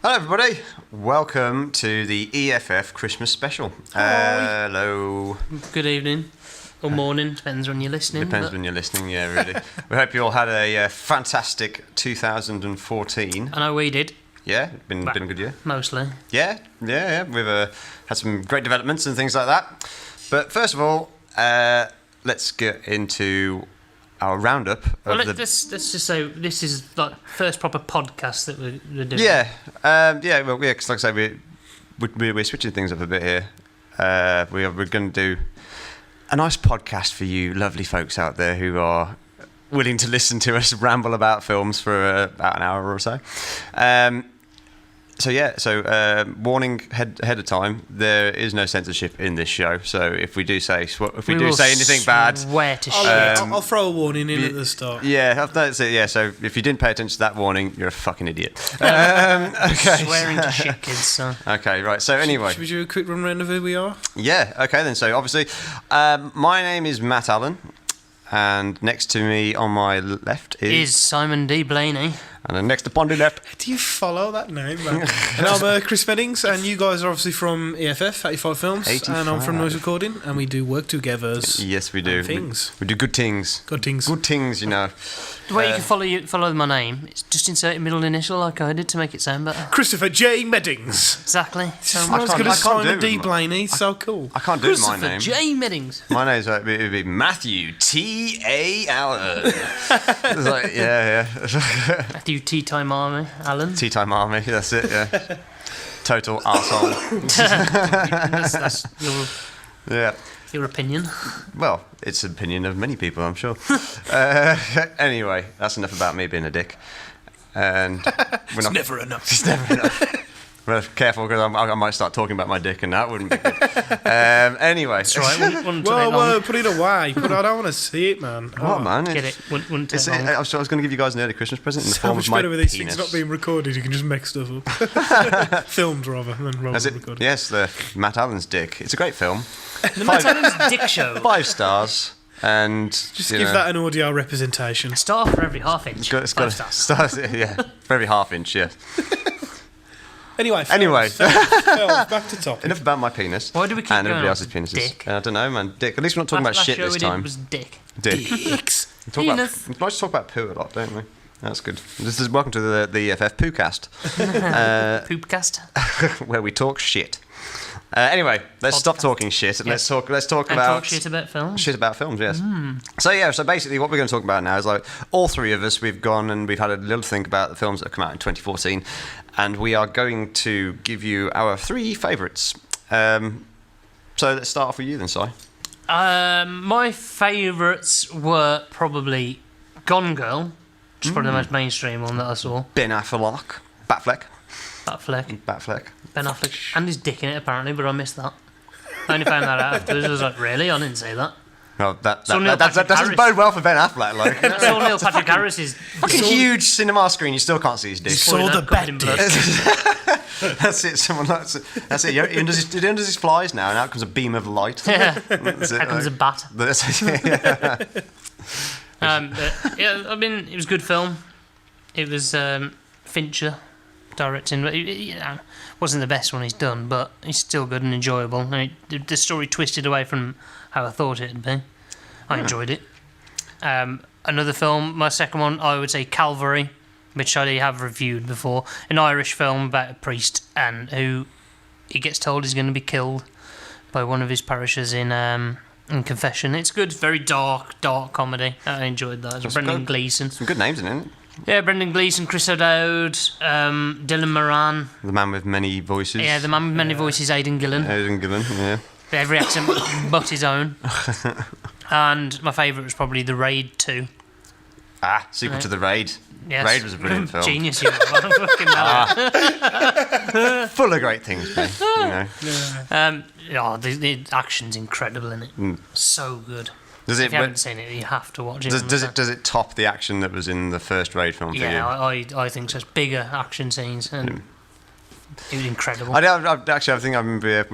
Hello everybody, welcome to the EFF Christmas special. Hello. Good evening, or morning, depends when you're listening. Depends when you're listening, yeah, really. We hope you all had a fantastic 2014. I know we did. Yeah, been a good year. Mostly. Yeah. We've had some great developments and things like that. But first of all, let's get into our roundup of let's just say this is like first proper podcast that we're doing. Because like I say, we're switching things up a bit here. We're going to do a nice podcast for you lovely folks out there who are willing to listen to us ramble about films for about an hour or so. Warning ahead of time, there is no censorship in this show. So if we do say anything bad, I'll throw a warning in at the start. Yeah, that's it. Yeah, so if you didn't pay attention to that warning, you're a fucking idiot. Okay. Swearing to shit, kids. So. Okay, right. So anyway, should we do a quick run round of who we are? Yeah. Okay then. So obviously, my name is Matt Allen, and next to me on my left is Simon D. Blaney. And then next upon the left. Do you follow that name, man? And I'm Chris Meddings, and you guys are obviously from EFF, 85Films, 85. and I'm from Noise Recording, and we do work together. Yes, we do. Things. We do good things. Good things. Good things, you know. The way you can follow my name, it's just insert a middle initial like I did to make it sound better. Christopher J. Meddings. Exactly. I was going to Simon D. Blaney, so cool. I can't do my name. Christopher J. Meddings. My name's it would be Matthew T. A. Allen. It's like, yeah. Matthew Tea Time Army, Allen. Tea Time Army, that's it, yeah. Total arsehole. that's your opinion. Well, it's the opinion of many people, I'm sure. Anyway, that's enough about me being a dick. And It's never enough. It's never enough. Well, careful, because I might start talking about my dick, and that wouldn't be good. Anyway. That's right. Whoa, put it away. I don't want to see it, man. What, man? Get it. Wouldn't take long. I was going to give you guys an early Christmas present in the form of my better with these penis. things not being recorded. You can just make stuff up. Filmed, rather than recorded. Yes, the Matt Allen's dick. It's a great film. The Matt Allen's Dick Show. 5 stars. And just give that an audio representation. A star for every half inch. It's got stars, yeah. For every half inch, yeah. Anyway, films, back to topic. Enough about my penis. Why do we keep and going everybody else's penises? Dick? I don't know, man. Dick. At least we're not talking about shit this time. It was dick. Dicks. We like to talk about poo a lot, don't we? That's good. This is welcome to the EFF Poocast. Poopcast. Where we talk shit. Anyway, let's stop talking shit and let's talk about shit about films. Shit about films, yes. So basically what we're going to talk about now is like all three of us, we've gone and we've had a little think about the films that have come out in 2014, and we are going to give you our 3 favourites. So let's start off with you then, Si. My favourites were probably Gone Girl, which is probably the most mainstream one that I saw. Ben Affleck. Batfleck. Ben Affleck. And his dick in it, apparently, but I missed that. I only found that out afterwards. I was like, really? I didn't say that. No, that doesn't bode well for Ben Affleck. Like. That's all Neil Patrick Harris's. Fucking huge cinema screen, you still can't see his dick. Saw the bad dick. That's it. That's it. He undoes his flies now, and out comes a beam of light. Yeah. Out comes a bat. I mean, it was a good film. It was Fincher directing, but wasn't the best one he's done, but it's still good and enjoyable. I mean, the story twisted away from how I thought it'd be. I enjoyed it. Another film, my second one, I would say Calvary, which I have reviewed before. An Irish film about a priest and who he gets told he's going to be killed by one of his parishioners in confession. It's good, very dark comedy. I enjoyed that. Brendan Gleeson. Some good names in it. Yeah, Brendan Gleeson, Chris O'Dowd, Dylan Moran. The man with many voices. Yeah, the man with many voices, Aidan Gillen. Yeah. Every accent but his own. And my favourite was probably The Raid 2. Sequel to The Raid. Yes. Raid was a brilliant film. Genius, you know. Full of great things, mate. You know. The action's incredible in it. So good. If you haven't seen it, you have to watch it. Does it top the action that was in the first Raid film? Yeah, I think so. It's bigger action scenes, and it was incredible. I think I remember it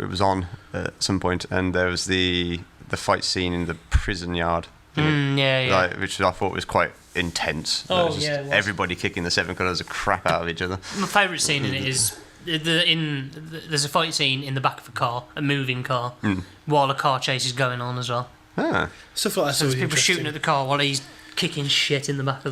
was on at some point, and there was the fight scene in the prison yard. Yeah. Which I thought was quite intense. Oh, It was just yeah, it was. everybody kicking the seven colours of crap out of each other. My favourite scene in it is there's a fight scene in the back of a car, a moving car, while a car chase is going on as well. Ah. Stuff like that's So there's always people shooting at interesting. the car while he's kicking shit in the back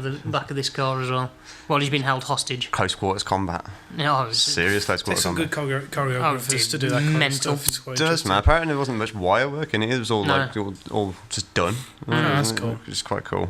of this car as well, while he's been held hostage. Close quarters combat. Oh, it's Serious close quarters There's some combat. good choreographers dude, to do that kind mental. of stuff. It's quite Does, interesting. man. Apparently there wasn't much wire work in it. It was all No. like all just done. that's cool. Which is quite cool.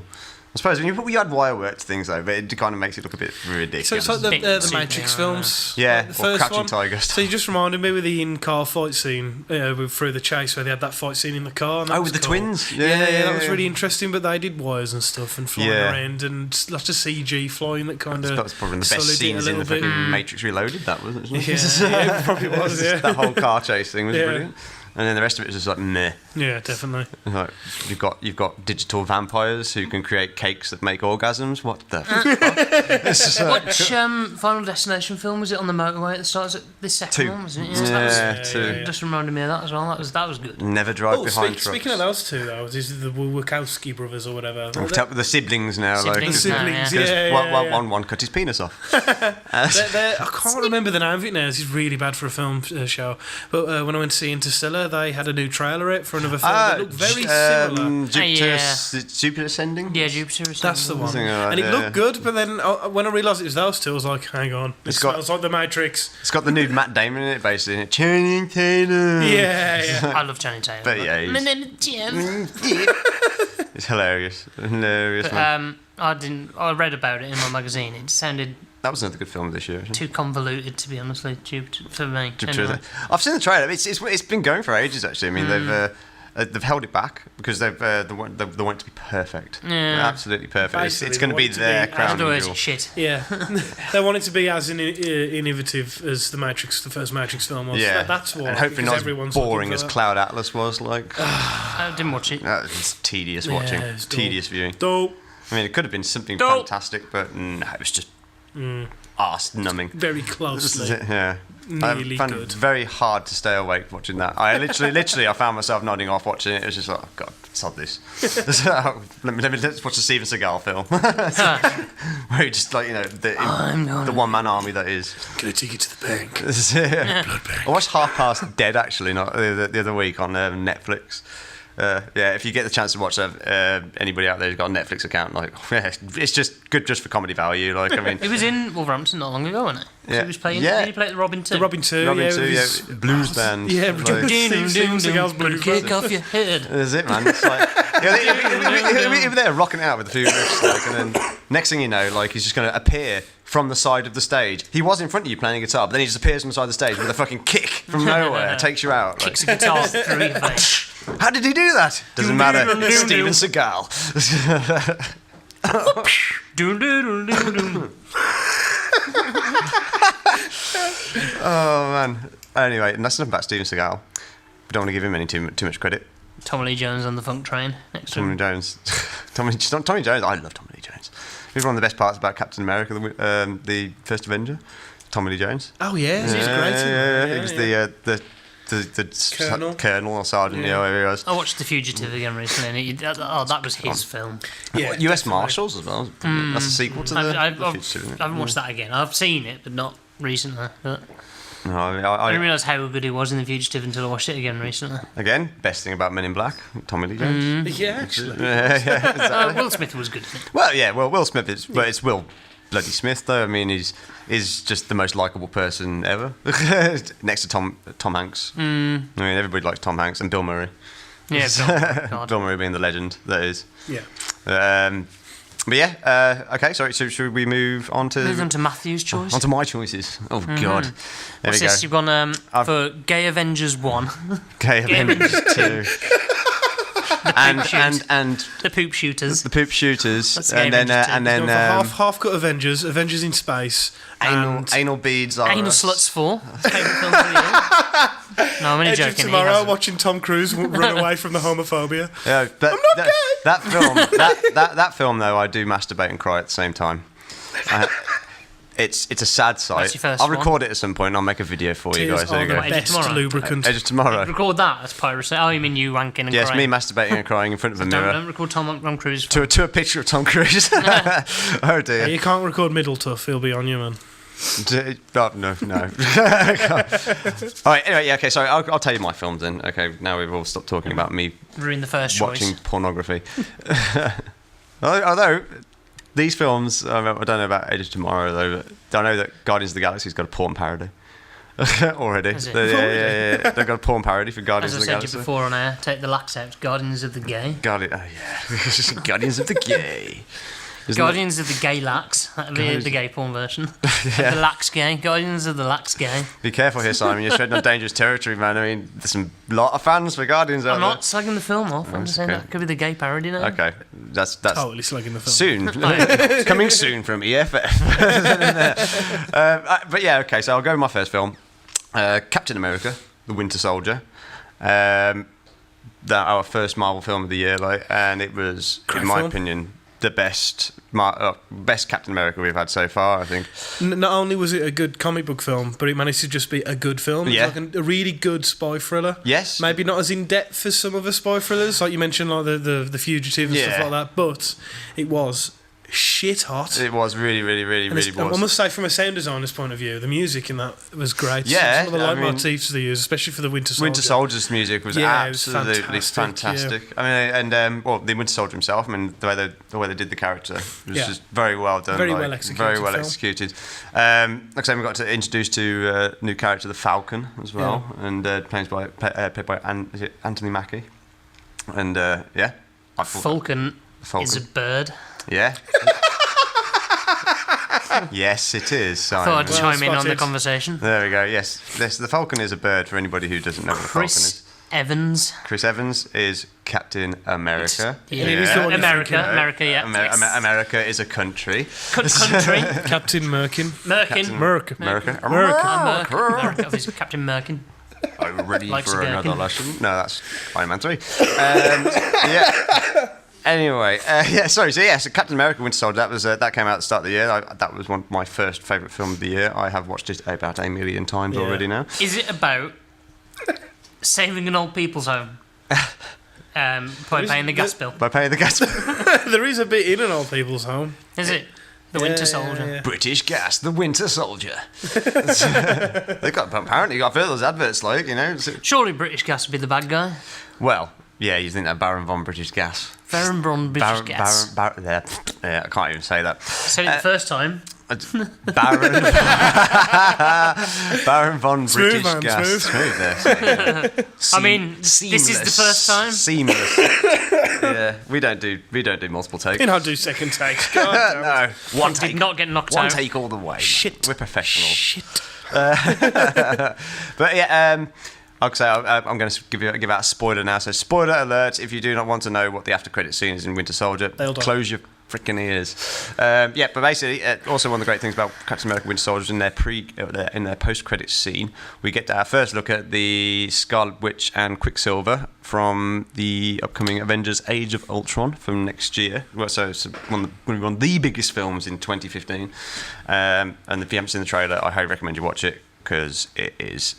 I suppose when you add wire work to things though, but it kind of makes it look a bit ridiculous. So it's like Bit the super, Matrix yeah, films. yeah, like the or first Crouching one. Tiger So stuff. you just reminded me with the in-car fight scene through the chase where they had that fight scene in the car. And that Oh, was with the cool. twins? Yeah, Yeah, that was yeah. really interesting. But they did wires and stuff and flying Yeah. around and lots of CG flying that kind of. That was probably the best sullied it a scenes in the little bit. fucking Matrix Reloaded. That was, wasn't it? Yeah, it probably was. Yeah, That whole car chase thing was Yeah. brilliant. And then the rest of it was just like meh. yeah, definitely. Like, you've got digital vampires who can create cakes that make orgasms. What the fuck? It's just like, Which Final Destination film was it on the motorway at the start? Was it this second Two. one, wasn't it? Yeah, That was, two. just reminded me of that as well. That was good. Never drive Oh, behind trucks. speaking of those two, though, this is the Wachowski brothers or whatever. The siblings now, Siblings The like, now, siblings, yeah. 'cause yeah. one cut his penis off. I can't remember the name of it now. This is really bad for a film show. But when I went to see Interstellar, they had a new trailer out for another film that looked very similar. Jupiter Ascending. Yeah, Jupiter. Is That's the one. Something like And it that, looked good, but then when I realised it was those two, I was like, hang on. This It's got- smells like The Matrix. It's got the nude Matt Damon in it, basically. Channing Tatum. Yeah, yeah. I love Channing Tatum. But yeah, My he's- name is Jim. It's hilarious. Hilarious, But, man. I read about it in my magazine. It sounded That was another good film this year. Actually. too convoluted, to be honest, for me. Jupiter. Anyway. I've seen the trailer. It's been going for ages, actually. I mean, they've held it back because they want it to be perfect. Yeah. Absolutely perfect. Basically, It's they going to want be it to their be- crown Otherwise, jewel. it's shit. Yeah. They want it to be as innovative as the first Matrix film was. Yeah, That's what. and hopefully because not as everyone's boring looking as for that. Cloud Atlas was. Like, I didn't watch it. it's tedious Yeah, watching, it's dull. tedious viewing. Dope. I mean, it could have been something Dope. fantastic, but no, it was just arse numbing. Very This is closely. it, yeah. Nearly I found good. it very hard to stay awake watching that. I literally, I found myself nodding off watching it. It was just like, oh God, sod this. Let's watch the Steven Seagal film. Where he just like, the one-man army that is. Gonna take it to the bank. This is it. Blood bank. I watched Half Past Dead actually, not the other week on Netflix. Yeah, if you get the chance to watch that, anybody out there who's got a Netflix account, like, yeah, it's just good just for comedy value. Like, I mean, He was in Wolverhampton not long ago, wasn't he? So Yeah. he was playing. Yeah. Did he play the Robin too? The Robin 2, Robin yeah. too, with yeah, his- blues band. Yeah, like, Steven Seagal's blues Kick band. off your head. That's it, man. It's like, he'll be there rocking it out with a few riffs, like, and then next thing you know, like, he's just going to appear from the side of the stage. He was in front of you playing guitar, but then he just appears from the side of the stage with a fucking kick from nowhere, takes you out. Like, Kicks a guitar through your face. how did he do that? Doesn't matter. It's Steven Seagal. Doom, doom, doom, doom, doom. Oh man. Anyway, and that's enough about Steven Seagal. We don't want to give him too much credit. Tommy Lee Jones on the funk train next to Tommy him. Jones. Tommy Jones. I love Tommy Lee Jones. He's one of the best parts about Captain America, the first Avenger. Tommy Lee Jones. Oh, yeah. He's great. in He was that, the Colonel. or sergeant. Yeah. Whatever he was. I watched The Fugitive again recently, and that was his film. Yeah, U.S. definitely. Marshals as well. That's a sequel to the. I the Fugitive, isn't it? haven't watched that again. I've seen it, but not recently. But No, I I didn't realise how good he was in The Fugitive until I watched it again recently. again, best thing about Men in Black, Tommy Lee Jones. Yeah, actually. Yeah, exactly. Will Smith was good in it. Well, yeah, Will Smith is, but it's Will bloody Smith though. I mean, he's just the most likable person ever, next to Tom Hanks. I mean, everybody likes Tom Hanks and Bill Murray. Yeah, God. Bill Murray being the legend that is. Yeah. But yeah, okay. Sorry. So should we move on to Moving on to Matthew's choice. onto my choices? Oh God, there What's we go. this? You've gone for Gay Avengers 1, Okay, Avengers 2. and The Poop Shooters. the poop shooters, That's and then Avengers 2. and then Gone for half-cut Avengers, Avengers in Space, and anal beads are Anal us. Sluts 4. Favourite film of the year. No, I'm only Edge of joking. he Tomorrow, hasn't. watching Tom Cruise run away from the homophobia. Yeah, that film, that film though, I do masturbate and cry at the same time. It's a sad sight. That's your first I'll one? record it at some point and I'll make a video for you Tears guys. There are you the go. Edge best tomorrow. lubricant. Edge of tomorrow. Record that as piracy. Oh, you mean you wanking and Yes, crying? me masturbating and crying in front of a mirror. Don't record Tom Cruise. To a picture of Tom Cruise. Oh dear. You can't record middle tough, he'll be on you, man. Oh, no. All right. Anyway, yeah. Okay. Sorry. I'll tell you my films then. Okay. Now we've all stopped talking about me Ruin the first watching choice. pornography. Although these films, I don't know about Edge of Tomorrow though. But I know that Guardians of the Galaxy's got a porn parody already. Is it? Yeah. They've got a porn parody for Guardians As of I the said to Galaxy. you before on air, take the lax out. Guardians of the Gay. Guardians of the Gay. Isn't Guardians of the Gay Lax. That'll be the gay porn version. Yeah. The Lax Gay. Guardians of the Lax Gay. Be careful here, Simon. You're treading on dangerous territory, man. I mean, there's a lot of fans for Guardians out I'm not slagging the film off. I'm just saying okay. that could be the gay parody now. there. Okay, that's Totally slugging the film. soon. Coming soon from EFF. But yeah, okay. So I'll go with my first film, Captain America: The Winter Soldier. Our first Marvel film of the year, and it was, Great in my film. opinion, the best Captain America we've had so far. I think. Not only was it a good comic book film, but it managed to just be a good film. It was Yeah. like a really good spy thriller. Yes. Maybe not as in depth as some other spy thrillers, like you mentioned, like the Fugitive and stuff Yeah. like that. But it was shit hot. It was really And was. I must say, from a sound designer's point of view, the music in that was great. Yeah, some of the I mean, leitmotifs they used, especially for the Winter Soldier. Winter Soldier's music was Yeah, it was absolutely fantastic, fantastic. I mean, and well, the Winter Soldier himself. I mean, the way they did the character was Yeah. just very well done. Very well executed Very well film. executed. Like I said, we got to introduce to new character, the Falcon, as well, and played by is it Anthony Mackie, and yeah, I thought Falcon Falcon. is a bird. Yeah. Yes, it is. Thought Simon. I'd chime in on the spotted. conversation. There we go. Yes, the Falcon is a bird. For anybody who doesn't know what a Falcon is. Chris Evans. Chris Evans is Captain America. Yeah. It is the one you're America, thinking of. America, yeah. Yes. America is a country. Country. Captain Merkin. Merkin. Merkin. America. America. Obviously, Captain Merkin. Are you ready Likes for a another gherkin. lesson? No, that's Iron Man 3. Yeah. Anyway, so Captain America: Winter Soldier. That came out at the start of the year. That was one of my first favourite film of the year. I have watched it about 1 million times Yeah. already now. Is it about saving an old people's home? By paying the gas bill. By paying the gas. There is a bit in an old people's home. Is it? The Winter Soldier. Yeah. British Gas, the Winter Soldier. They got apparently. I've heard those adverts, Surely British Gas would be the bad guy. Well, yeah, you think that Baron von British Gas. Baron Braun British Gas. Yeah, I can't even say that. Said it the first time. Baron von Smooth, British man, Gas. smooth. There. I mean, this is the first time. Seamless. Yeah, we don't do multiple takes. You know, do second takes. God damn. No, one Did take. not get knocked One out. take all the way. Shit. We're professionals. Shit. But yeah, like I say, I'm going to give out a spoiler now. So spoiler alert: if you do not want to know what the after credit scene is in Winter Soldier, They'll die. close your freaking ears. Yeah, but basically, also one of the great things about Captain America: Winter Soldier is in their post credit scene, we get our first look at the Scarlet Witch and Quicksilver from the upcoming Avengers: Age of Ultron from next year. Well, so it's one of the biggest films in 2015. And if you haven't seen the trailer, I highly recommend you watch it because it is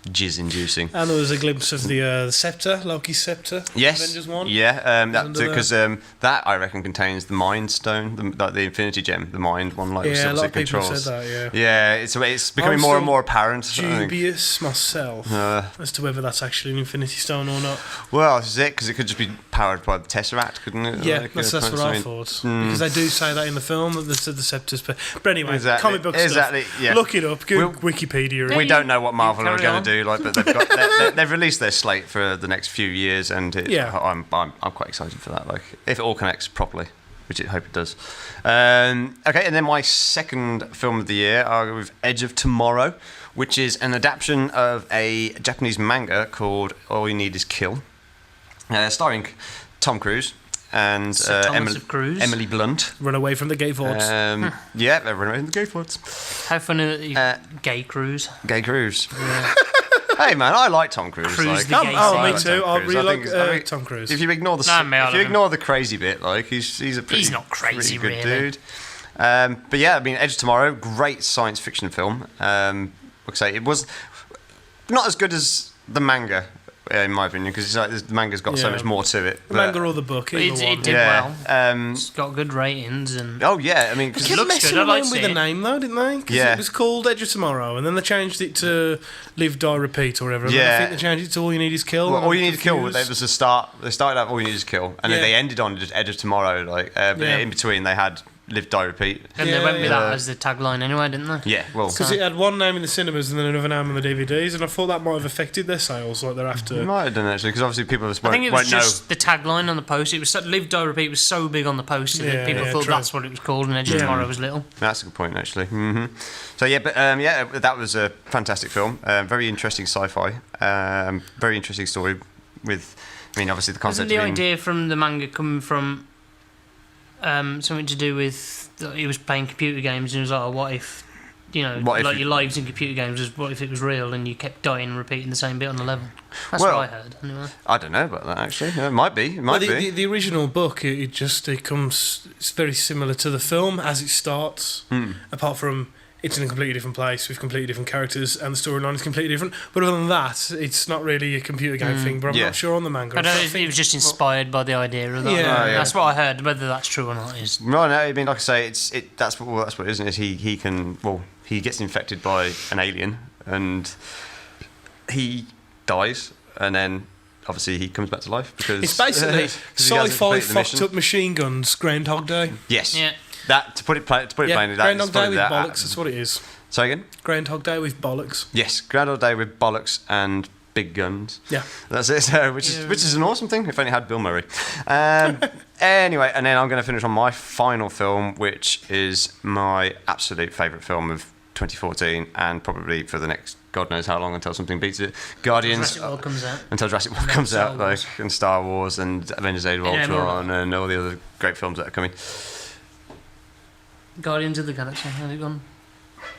jizz-inducing. And there was a glimpse of the scepter, Loki's scepter. Yes. Avengers 1. Yeah, Under because that I reckon contains the Mind Stone, the Infinity Gem, the Mind one, which Yeah, a lot obviously of people controls. said that, yeah. Yeah, it's becoming I'm more and still more apparent. I think. Dubious myself as to whether that's actually an Infinity Stone or not. Well, this is it, because it could just be powered by the Tesseract, couldn't it? Yeah, Like, that's what I thought. Because they do say that in the film, that the scepters. But anyway, Exactly, comic book exactly, stuff. yeah. Look it up. Go Wikipedia. We don't know what Marvel are carry going on. to do, but they've got they've released their slate for the next few years, and Yeah. I'm quite excited for that. Like, if it all connects properly, which I hope it does. Okay, and then my second film of the year, I'll go with Edge of Tomorrow, which is an adaptation of a Japanese manga called All You Need Is Kill, starring Tom Cruise and Sir Thomas of Cruise. Emily Blunt. Run away from the gay forts. Yeah, they're running the gay forts. How funny that you gay cruise. Gay Cruise. Hey man, I like Tom Cruise. Cruise the like, gay Oh, side. me like too. Tom I Cruise. really think- like Tom Cruise. If you ignore the Nah, mate, I if you love ignore the crazy bit, like he's a pretty, He's not crazy, pretty good really. dude. But yeah, I mean, Edge of Tomorrow, great science fiction film. Like I say, it was not as good as the manga, in my opinion, because the manga's got so much more to it. The manga or the book, it did well. It's got good ratings and. Oh yeah, I mean, they because kept messing around with the name though, didn't they? Because it was called Edge of Tomorrow, and then they changed it to Live, Die, Repeat or whatever. And I think they changed it to All You Need Is Kill. Well, All You Need to Kill. There was a start. They started out All You Need Is Kill, and then they ended on just Edge of Tomorrow. Like, but in between, they had Live, Die, Repeat. And they went with that as the tagline anyway, didn't they? Yeah, well, because it had one name in the cinemas and then another name on the DVDs, and I thought that might have affected their sales, like thereafter. It might have done actually, because obviously people won't know. I think it was just the tagline on the poster. It was Live, Die, Repeat was so big on the poster that people thought that's what it was called, and Edge of Tomorrow was little. That's a good point, actually. So yeah, but that was a fantastic film. Very interesting sci-fi. Very interesting story. With, I mean, obviously the concept. Wasn't the idea from the manga coming from something to do with he was playing computer games and he was like, what if, your lives in computer games was what if it was real and you kept dying and repeating the same bit on the level? That's what I heard. Anyway. I don't know about that actually. It might be. The original book, it comes. It's very similar to the film as it starts. Apart from it's in a completely different place with completely different characters and the storyline is completely different. But other than that, it's not really a computer game thing. But I'm not sure on the manga. I don't know if it was just inspired by the idea of that. That's what I heard. Whether that's true or not is. No. I mean, like I say, that's what it is, isn't it? He gets infected by an alien and he dies, and then obviously he comes back to life because it's basically sci-fi fucked up machine guns, Groundhog Day. Yes. Yeah. That to put it plainly, Groundhog Day with bollocks. That's what it is. Say again. Groundhog Day with bollocks. Yes, Groundhog Day with bollocks and big guns. Yeah, that's it. Which is an awesome thing. If only had Bill Murray. Anyway, and then I'm going to finish on my final film, which is my absolute favourite film of 2014, and probably for the next God knows how long until something beats it. Guardians. Jurassic World comes out. Until Jurassic World comes out, and Star Wars and Avengers: Age of Ultron and all the other great films that are coming. Guardians of the Galaxy, has it gone?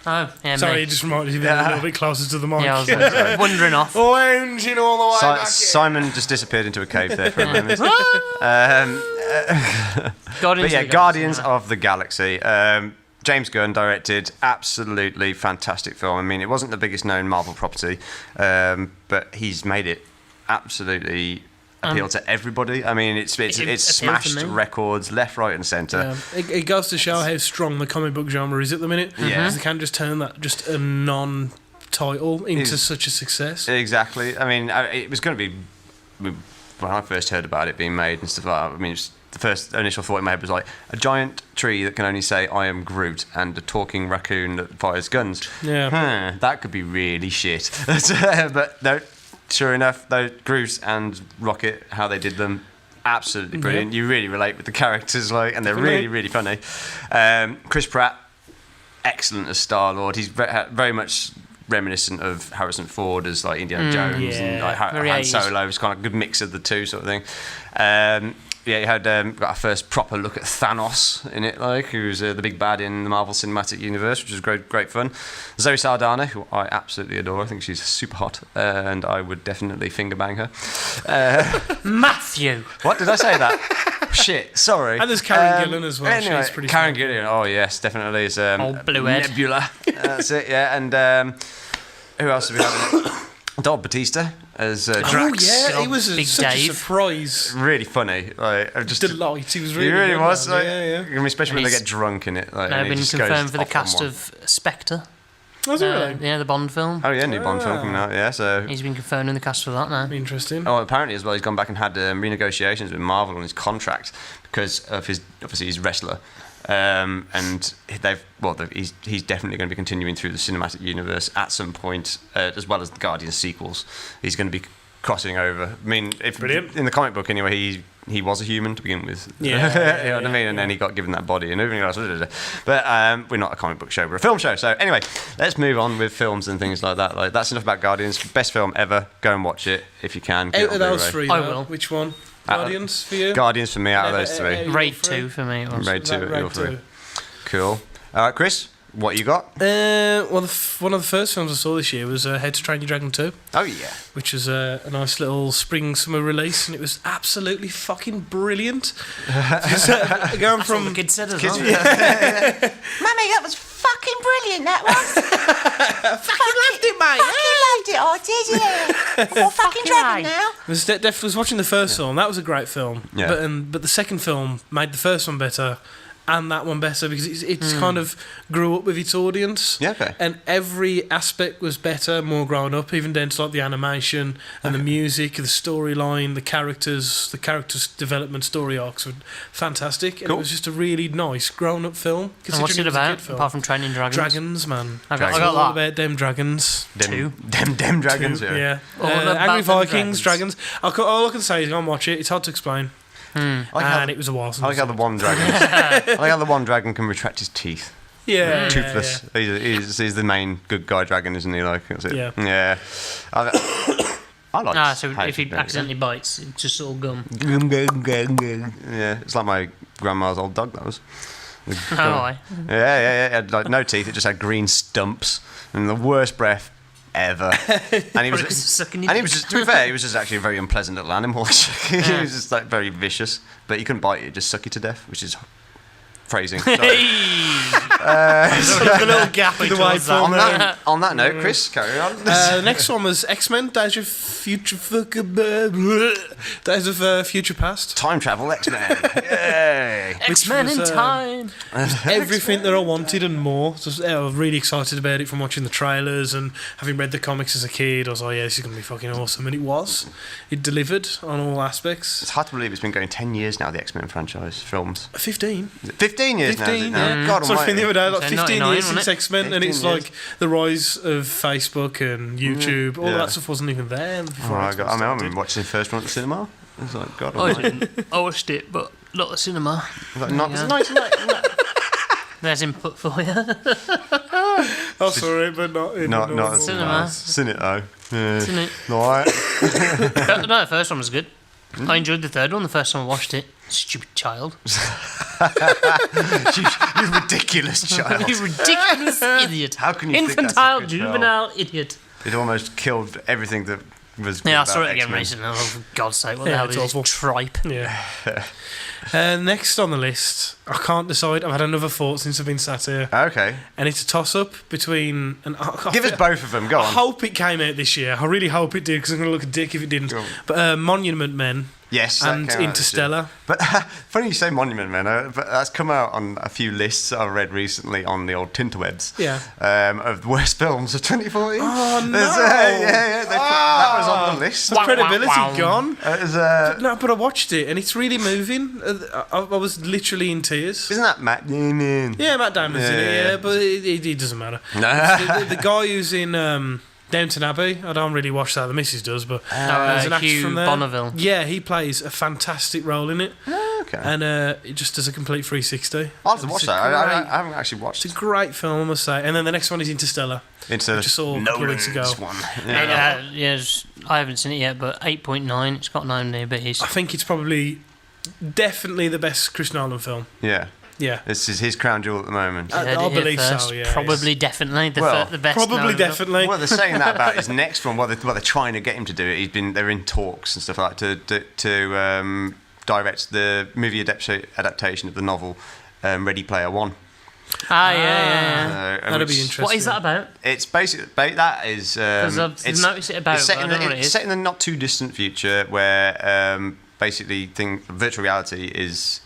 Oh, yeah. Sorry, it just reminded you to be a little bit closer to the mic. Yeah, I was wandering off. Lounging all the way back. Simon just disappeared into a cave there for a moment. Guardians of the Galaxy. James Gunn directed, absolutely fantastic film. I mean, it wasn't the biggest known Marvel property, but he's made it absolutely appeal to everybody. I mean, it's smashed records left, right, and centre. Yeah. It goes to show how strong the comic book genre is at the minute. Yeah, because they can't just turn that just a non-title into such a success. Exactly. I mean, it was going to be when I first heard about it being made and stuff like that. I mean, the first initial thought in my head was like a giant tree that can only say "I am Groot" and a talking raccoon that fires guns. Yeah, that could be really shit. But no. Sure enough, though, Groot and Rocket, how they did them, absolutely brilliant. You really relate with the characters, and they're really, really funny. Chris Pratt, excellent as Star-Lord. He's very much reminiscent of Harrison Ford as Indiana Jones and Han Solo. It's kind of a good mix of the two sort of thing. You had got our first proper look at Thanos in it, who's the big bad in the Marvel Cinematic Universe, which was great fun. Zoe Saldana, who I absolutely adore. I think she's super hot, and I would definitely finger bang her. Matthew. What did I say that? Shit, sorry. And there's Karen Gillan as well. Anyway, she's pretty Karen Gillan. Oh yes, definitely is old blue head. Nebula. That's it. Yeah, and who else have we had? Dom Batista as Drax. Oh yeah, he was such a surprise. Really funny. Just delight. He was really. He really was. Yeah. I mean, especially when they get drunk in it. Now been confirmed for the cast of Spectre. Was it really? Yeah, the Bond film. Oh yeah, new Bond film coming out. Yeah, so he's been confirmed in the cast for that now. Interesting. Oh, apparently as well, he's gone back and had renegotiations with Marvel on his contract because of his he's a wrestler. And he's definitely going to be continuing through the cinematic universe at some point, as well as the Guardians sequels. He's going to be crossing over. I mean, in the comic book anyway, he was a human to begin with. Yeah, you know what I mean. And then he got given that body and everything else. But we're not a comic book show; we're a film show. So anyway, let's move on with films and things like that. That's enough about Guardians. Best film ever. Go and watch it if you can. Out of those three, I will. Which one? Guardians for you? Guardians for me out of those three. Raid 2 for me. Raid 2 at your three. Cool. All right, Chris, What you got? Well, one of the first films I saw this year was How to Train Your Dragon 2, Oh yeah. which was a nice little spring-summer release, and it was absolutely fucking brilliant. Just, going That's what from the kid said as Kids- well. Mummy, that was fucking brilliant, that was. fucking loved it, mate. Fucking loved it, I did, yeah. More fucking dragon now. Was watching the first film. That was a great film. Yeah. But the second film made the first one better, and that one better because it's kind of grew up with its audience. Yeah, okay. And every aspect was better, more grown up, even down to like the animation and the music, the storyline, the characters development, story arcs were fantastic. And Cool. it was just a really nice grown up film. And what's it considering was a about, kid film. apart from training dragons? Dragons, man. I got It's all that. about them dragons. Two. Them dragons. Two, Yeah. yeah. All about Angry them Vikings, dragons. All I can say is go and watch it. It's hard to explain. I like how And it was a while since I like how the one dragon. I like how the one dragon can retract his teeth. yeah, Toothless. He's the main good guy dragon, isn't he? Like, that's it. Yeah. Yeah. I like. So if he accidentally bites, it's just all gum. Yeah, it's like my grandma's old dog. That was. Oh, I. Yeah. It had like no teeth. It just had green stumps and the worst breath ever. And he was. Sucking And he was just, to be fair, he was just actually a very unpleasant little animal. He was just like very vicious, but he couldn't bite you, just suck you to death, which is phrasing. Sorry. There's a little gap in the way from on that note, Chris, carry on. The next one was X-Men: Days of Future Past. Time travel X-Men. Yay. X-Men was, in time. Everything that I wanted and more. So, I was really excited about it from watching the trailers and having read the comics as a kid. I was like, yeah, this is going to be fucking awesome. And it was. It delivered on all aspects. It's hard to believe it's been going 10 years now, the X-Men franchise films. 15. 15 years now, is it 15, now? yeah. God So I was thinking the almighty. other day, like So 15 99, years wasn't since it? X-Men, and 15 it's years. like the rise of Facebook and YouTube. All Yeah. that stuff wasn't even there before. Oh, X-Men I remember started. watching the first one at the cinema. I was like, God I almighty. didn't. I watched it, but not the cinema. Like, not, Yeah. was it 99? There's input for you. Oh, sorry, but not in Not the normal Cinema. Seen it though. Yeah. Isn't it? Alright. No, the first one was good. I enjoyed the third one the first time I watched it. Stupid child. You ridiculous child. You ridiculous idiot. How can you think that's a Infantile, good juvenile idiot. It almost killed everything that was. Yeah, I good saw it about again X-Men. recently. Oh, for God's sake, what the Yeah, hell it's is awful. this tripe? Yeah. Next on the list, I can't decide. I've had another thought since I've been sat here, Okay. and it's a toss-up between. Give us both of them. Go I on. hope it came out this year. I really hope it did because I'm going to look a dick if it didn't. Go on. But Monument Men Yes. that and came out this year. Interstellar. But funny you say Monument Man, but that's come out on a few lists I've read recently on the old Tinterwebs. Yeah. Of the worst films of 2014. Oh, no. Yeah, that was on the list. The credibility wow. gone. It was, No, but I watched it and it's really moving. I was literally in tears. isn't that Matt Damon? Yeah, Matt Damon's in it, Yeah. yeah, but it doesn't matter. No. The guy who's in Downton Abbey, I don't really watch that, the missus does, but there's an actor Hugh from there. Bonneville. Yeah, he plays a fantastic role in it, Okay. and it just does a complete 360. I'll have to watch It's a that. I great- haven't actually watched It's a great film, I must say. And then the next one is Interstellar. It's which I saw a couple of weeks ago. one. I haven't seen it yet, but 8.9. It's got 9 nearbies. I think it's probably definitely the best Chris Nolan film. Yeah. Yeah. This is his crown jewel at the moment. I Heard it here believe so, first. yeah, Probably, definitely Well, the best. Probably, known. definitely. Well, they're saying that about his next one. Well, they're trying to get him to do it. They're in talks and stuff like that to direct the movie adaptation of the novel Ready Player One. Ah, yeah. That'd be interesting. What is that about? It's basically that is. Because I've noticed it about. It's set, but I in don't know what it it's is. set in the not too distant future where basically virtual reality is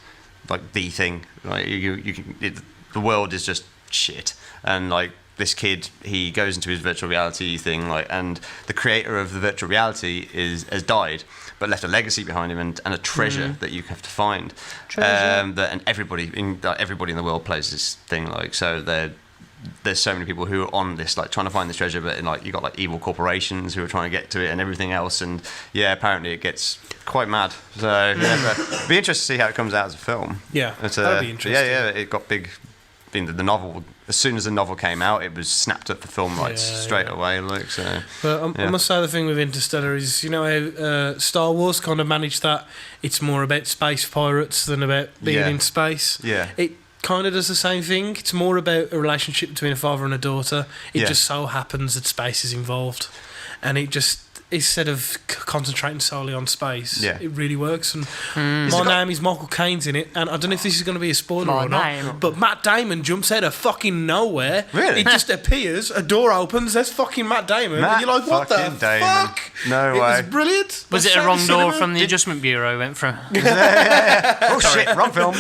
like the thing. Like the world is just shit, and like this kid, he goes into his virtual reality thing, like, and the creator of the virtual reality has died, but left a legacy behind him and a treasure that you have to find. And everybody in the world plays this thing, like, so there's so many people who are on this, like, trying to find this treasure, but like you got like evil corporations who are trying to get to it and everything else, and yeah, apparently it gets quite mad. So yeah, but it'd be interesting to see how it comes out as a film. Yeah, But, that'd be interesting. Yeah, it got big. In the novel, as soon as the novel came out, it was snapped up for film rights straight away. Like, so. But I must say the thing with Interstellar is, you know how Star Wars kind of managed that. It's more about space pirates than about being Yeah. in space. Yeah. It kind of does the same thing. It's more about a relationship between a father and a daughter. It Yeah. just so happens that space is involved, and it just, instead of concentrating solely on space, Yeah. it really works. And my name is Michael Caine's in it, and I don't know if this is going to be a spoiler My or not, name. but Matt Damon jumps out of fucking nowhere. Really? He just appears, a door opens, there's fucking Matt Damon, Matt and you're like, what the fucking Damon. fuck? No It way. was brilliant. Was That's it a wrong cinema. door from the Adjustment Bureau he went through? Oh shit, wrong film.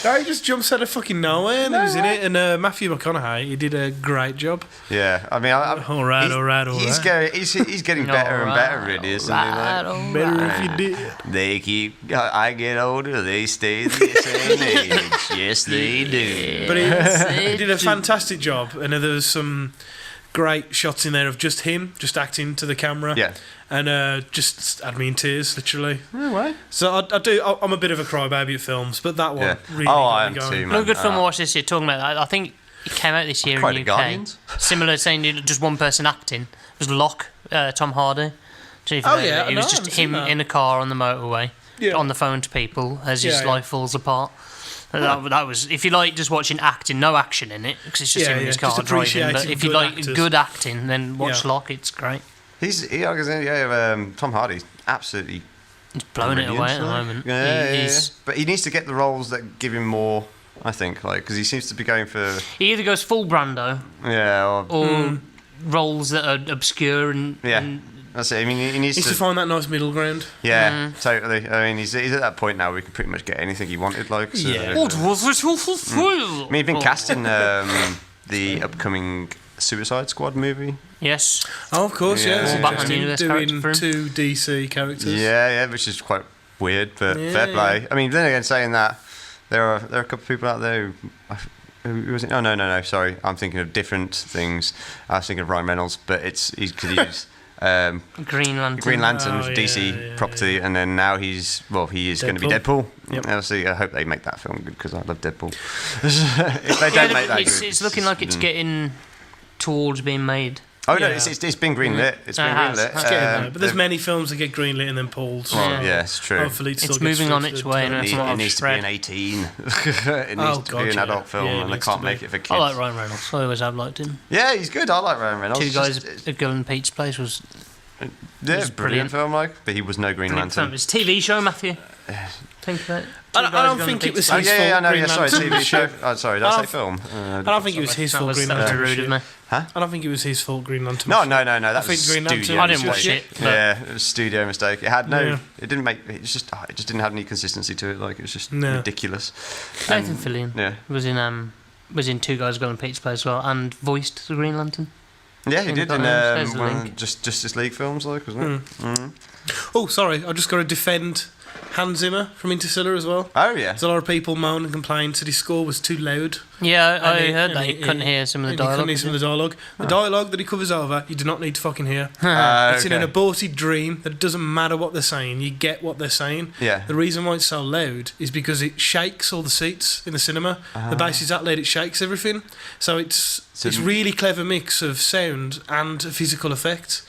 No, he just jumps out of fucking nowhere and he was in it. And Matthew McConaughey, he did a great job. Yeah, I mean, All right, he's, all right. he's getting better and better, really, isn't he? Like, Better if you did. they keep. I get older, they stay the same age. Yes, they do. But he did a fantastic job. And there was some great shots in there of just him, just acting to the camera. Yeah. And just had me in tears, literally. No way. So I'm a bit of a crybaby at films, but that one Yeah. really Oh, got I me am going. too, man. Another good film I watched this year, talking about that, I think it came out this year Quite in the the UK. Guardians. Similar, saying just one person acting. It was Locke, Tom Hardy. Do you know Oh, if you know yeah, that? It no, was I just haven't seen him that. in a car on the motorway, Yeah. on the phone to people as his Yeah, yeah. life falls apart. And that was, if you like just watching acting, no action in it, because it's just Yeah, him in his yeah, car just driving. But appreciating if you good like actors. good acting, then watch Yeah. Locke, it's great. Tom Hardy's absolutely He's blowing it away at the brilliant, moment. Yeah, He's- but he needs to get the roles that give him more. I think, like, because he seems to be going for He either goes full Brando or roles that are obscure and that's it. I mean, he needs Needs to to. find that nice middle ground. Yeah, totally. I mean, he's at that point now where he can pretty much get anything he wanted. Like, so, Yeah. What was it all for? I mean, he's been cast in the upcoming Suicide Squad movie. Yes. Oh, of course, Yeah. yeah. It's More Batman interesting. Universe Doing character for him. 2 DC characters. Yeah, which is quite weird, but Yeah, fair play. I mean, then again, saying that, there are a couple of people out there who was it? Oh no, sorry, I'm thinking of different things. I was thinking of Ryan Reynolds, but he's Green Lantern. Green Lantern, Oh, yeah, DC yeah, property, and then now he is going to be Deadpool. Yep. Obviously, I hope they make that film good because I love Deadpool. If they don't make that it's, good, it's looking like it's getting towards being made. Oh no, Yeah. it's been greenlit. It's No, been it has. greenlit. It's Getting there, but there's they've- many films that get greenlit and then pulled. So yeah, it's true. Hopefully, it still It's gets moving on through its to way, the- and It, that's need- what it I've needs to be read. an 18. It needs to God, be an yeah. adult film, Yeah, it and they needs can't to make be. it for kids. I like Ryan Reynolds. I always have liked him. Yeah, he's good. I like Ryan Reynolds. Two It's Guys just- at Girl in Pete's Place was yeah, was brilliant brilliant. film, like. But he was no Green brilliant film. Lantern. It's a TV show, Matthew. Think about it. I don't think it was Oh his yeah, fault. I know. Green Yeah, sorry, Lantern. TV show. Oh, sorry, did I say don't- film? I don't think it was his That fault. was Green that was Lantern. rude of me. I don't think it was his fault. Green Lantern. No, that think was Green Lantern- studio I didn't watch mistake. it, but- Yeah, it was studio mistake. It had no. Yeah. It didn't make. It just didn't have any consistency to it. Like it was just No. ridiculous. Nathan Fillion Yeah. was in Two Guys Girl in Pete's Place as well, and voiced the Green Lantern. Yeah, he In did in There's the one of link. Justice League films, like, wasn't it? Oh, sorry. I just got to defend Hans Zimmer from Interstellar as well. Oh yeah. There's a lot of people moan and complain said his score was too loud. Yeah, I And heard that. and You couldn't hear some of the and you couldn't dialogue. hear some of the dialogue. The dialogue that he covers over, you do not need to fucking hear. Ah, It's in an aborted dream that it doesn't matter what they're saying. You get what they're saying. Yeah. The reason why it's so loud is because it shakes all the seats in the cinema. The bass is that loud, it shakes everything. So it's really clever mix of sound and a physical effect,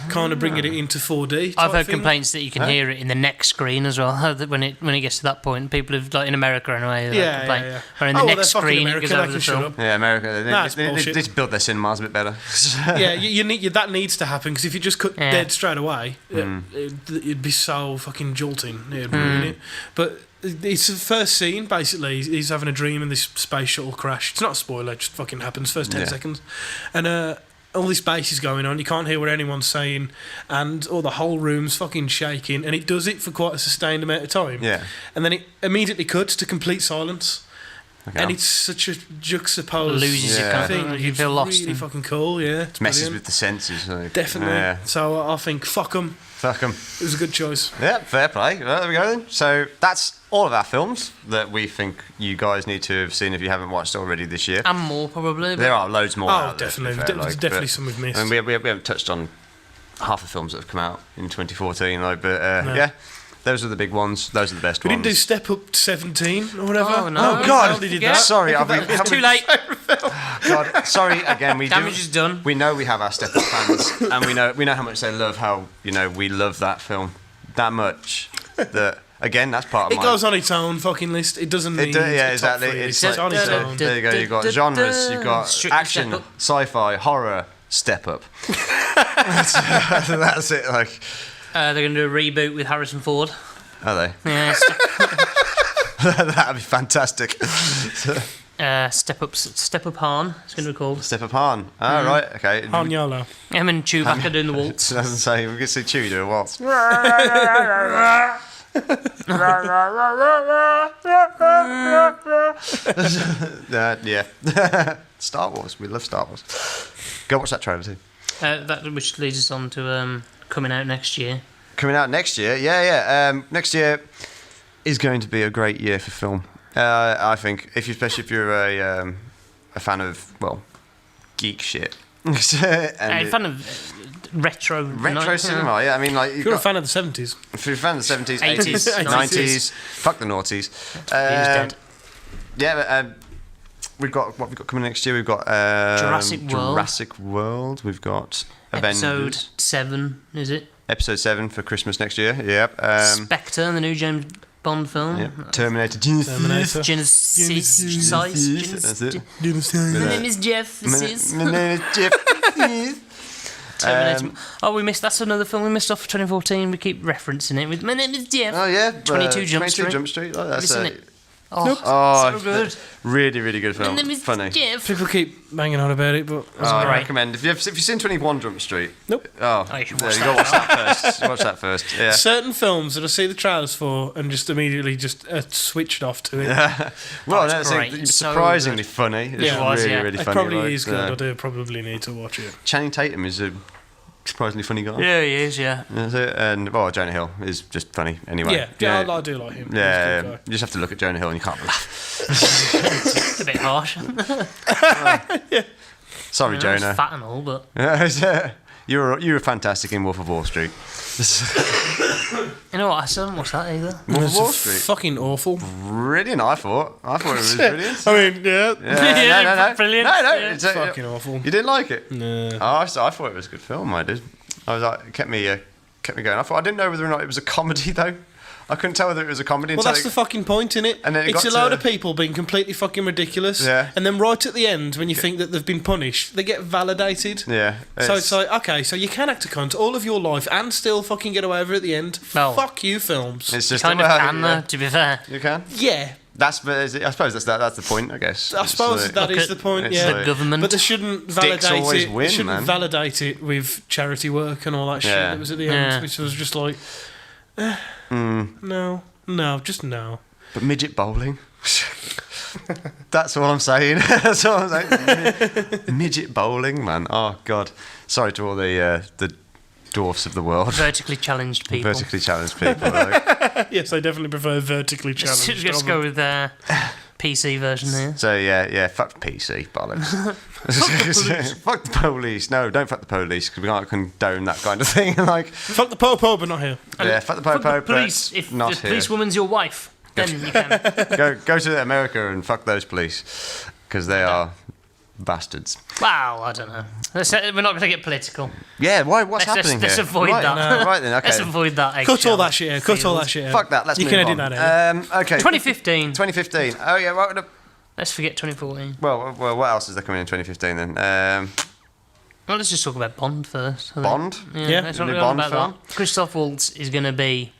kind of bringing it into 4D. I've type heard thing. complaints that you can hear it in the next screen as well. That when it gets to that point, people have like in America anyway. They Yeah, complain. yeah, yeah. Or in the Oh, well, next they're fucking screen, it American, goes they over can the shut film. up. Yeah, America. That's They bullshit. just build their cinemas a bit better. Yeah, you need that needs to happen because if you just cut Yeah. dead straight away, it'd be so fucking jolting. It'd ruin it. But it's the first scene. Basically, he's having a dream and this space shuttle crash. It's not a spoiler; it just fucking happens. First 10 Yeah. seconds, and all this bass is going on. You can't hear what anyone's saying, and the whole room's fucking shaking. And it does it for quite a sustained amount of time. Yeah. And then it immediately cuts to complete silence. Okay. And it's such a juxtaposed Loses your thing. control. You It's feel lost really in- fucking cool, yeah. It's messes brilliant. with the senses. Like, Definitely. Yeah. So I think fuck 'em. Fuck 'em. It was a good choice. Yeah, fair play. Well, there we go then. So that's all of our films that we think you guys need to have seen if you haven't watched already this year. And more probably. But There are loads more. Oh, out there, to be definitely. fair, There's like, definitely but- some we've missed. And we haven't touched on half the films that have come out in 2014. Like, but No. yeah, those are the big ones. Those are the best We ones. didn't do Step Up to 17 or whatever. Oh, no. Oh, God. How did he do Yeah. that? Sorry, it's too late. God, sorry again. We Damage do, is done. We know we have our Step Up fans, and we know how much they love how we love that film that much that again, that's part of It goes on its own fucking list. It doesn't need yeah, a top exactly. three. It's It's like- on its own. There you go. You've got genres. You've got Strictly action, Step Up. sci-fi, horror, Step Up. That's it. Like, They're going to do a reboot with Harrison Ford. are they? Yeah, That'd be fantastic. Step Up Han. It's going to be called. Step Up Han. Oh, right. Okay. Han Yolo. Him and Chewbacca doing the waltz. It doesn't say. We can see Chewie do a waltz. Yeah. Star Wars. We love Star Wars. Go watch that trailer too. Which leads us on to coming out next year. Coming out next year. Yeah. Next year is going to be a great year for film. I think, especially if you're a fan of geek shit. A fan of retro Cinema. Yeah, I mean, like If you're a fan of the 70s. if you're a fan of the 70s, 80s, 80s, 90s, fuck the noughties. dead. Yeah, but we've got what we've got coming next year. We've got Jurassic World. We've got Episode Avengers. 7, is it? Episode 7 for Christmas next year. Yep. Spectre, the new James Bond film. Terminator. Terminator. Genesis. That's it. My name is Jeff. My name is Jeff. Terminator. We missed. That's another film we missed off 2014. We keep referencing it with. My name is Jeff. Oh yeah, 22 Jump 22 Street. Jump Street. Oh, Have that's you seen a, it? Oh, oh, so good. Really, really good film. My name is Funny. Jeff. People keep banging on about it, but I great. recommend if you've seen 21 Jump Street. Nope. Oh, Oh, you should there watch you go. Watch that first. Watch that first. Yeah. certain films that I see the trailers for and just immediately just switched off to it. Well, That's that's great. it's So surprisingly funny. It's Yeah, it was, really, yeah. really It funny. probably like, is good. I do probably need to watch it. Channing Tatum is a surprisingly funny guy. Yeah, he is. Yeah. That's it. And Jonah Hill is just funny anyway. Yeah, I do like him. He's a Yeah, good you guy. just have to look at Jonah Hill and you can't laugh. It's a bit harsh. Sorry, He's Jonah. fat and all, but You were fantastic in Wolf of Wall Street. you know what? I still haven't watched that either. Wolf of It's Wall Street. fucking awful. Brilliant, I thought. It was brilliant. I mean, yeah. No. Brilliant. No, Yeah. it's Fucking awful. You didn't like it? No. Oh, I thought it was a good film. I did. I was like, it kept me going. I didn't know whether or not it was a comedy though. I couldn't tell whether it was a comedy. Well, until that's the fucking point, innit? And then it It's got a load to- of people being completely fucking ridiculous. Yeah. And then right at the end, when you think that they've been punished, they get validated. Yeah. So it's like, okay, so you can act a cunt all of your life and still fucking get away with it at the end. Well, Fuck you, films. It's just Kind of well, can, yeah. though, to be fair. You can. Yeah, I suppose that's the point. I guess. I suppose It's that Look is at the point. it's Yeah, the government. but they shouldn't validate always it. win, they shouldn't man. validate it with charity work and all that shit Yeah. that was at the Yeah. end, which was just like, no, just no. But midget bowling. That's all I'm saying. That's all I'm saying. Midget bowling, man. Oh God. Sorry to all the dwarfs of the world. Vertically challenged people. Vertically challenged people. Like. Yes, I definitely prefer vertically challenged. Just go with the PC version here. So yeah. Fuck PC bollocks. Fuck the police. No, don't fuck the police because we can't condone that kind of thing. Like, Fuck the po-po, but not here. yeah, fuck the Fuck popo. the police. but If not the here. policewoman's your wife, then you can. Go to America and fuck those police because they are bastards. Wow, I don't know. We're not going to get political. Yeah, why? What's Let's happening let's here? avoid right, that. No, right then, okay. Let's avoid that. Cut all eggshell that shit out. Cut all field. that shit out. Fuck that. Let's You move can on. edit that out. Okay. 2015. 2015. Oh yeah. Right. Let's forget 2014. Well, what else is there coming in 2015 then? Well, let's just talk about Bond first. I think. Bond. Yeah. let's The talk Bond about film? that. Christoph Waltz is going to be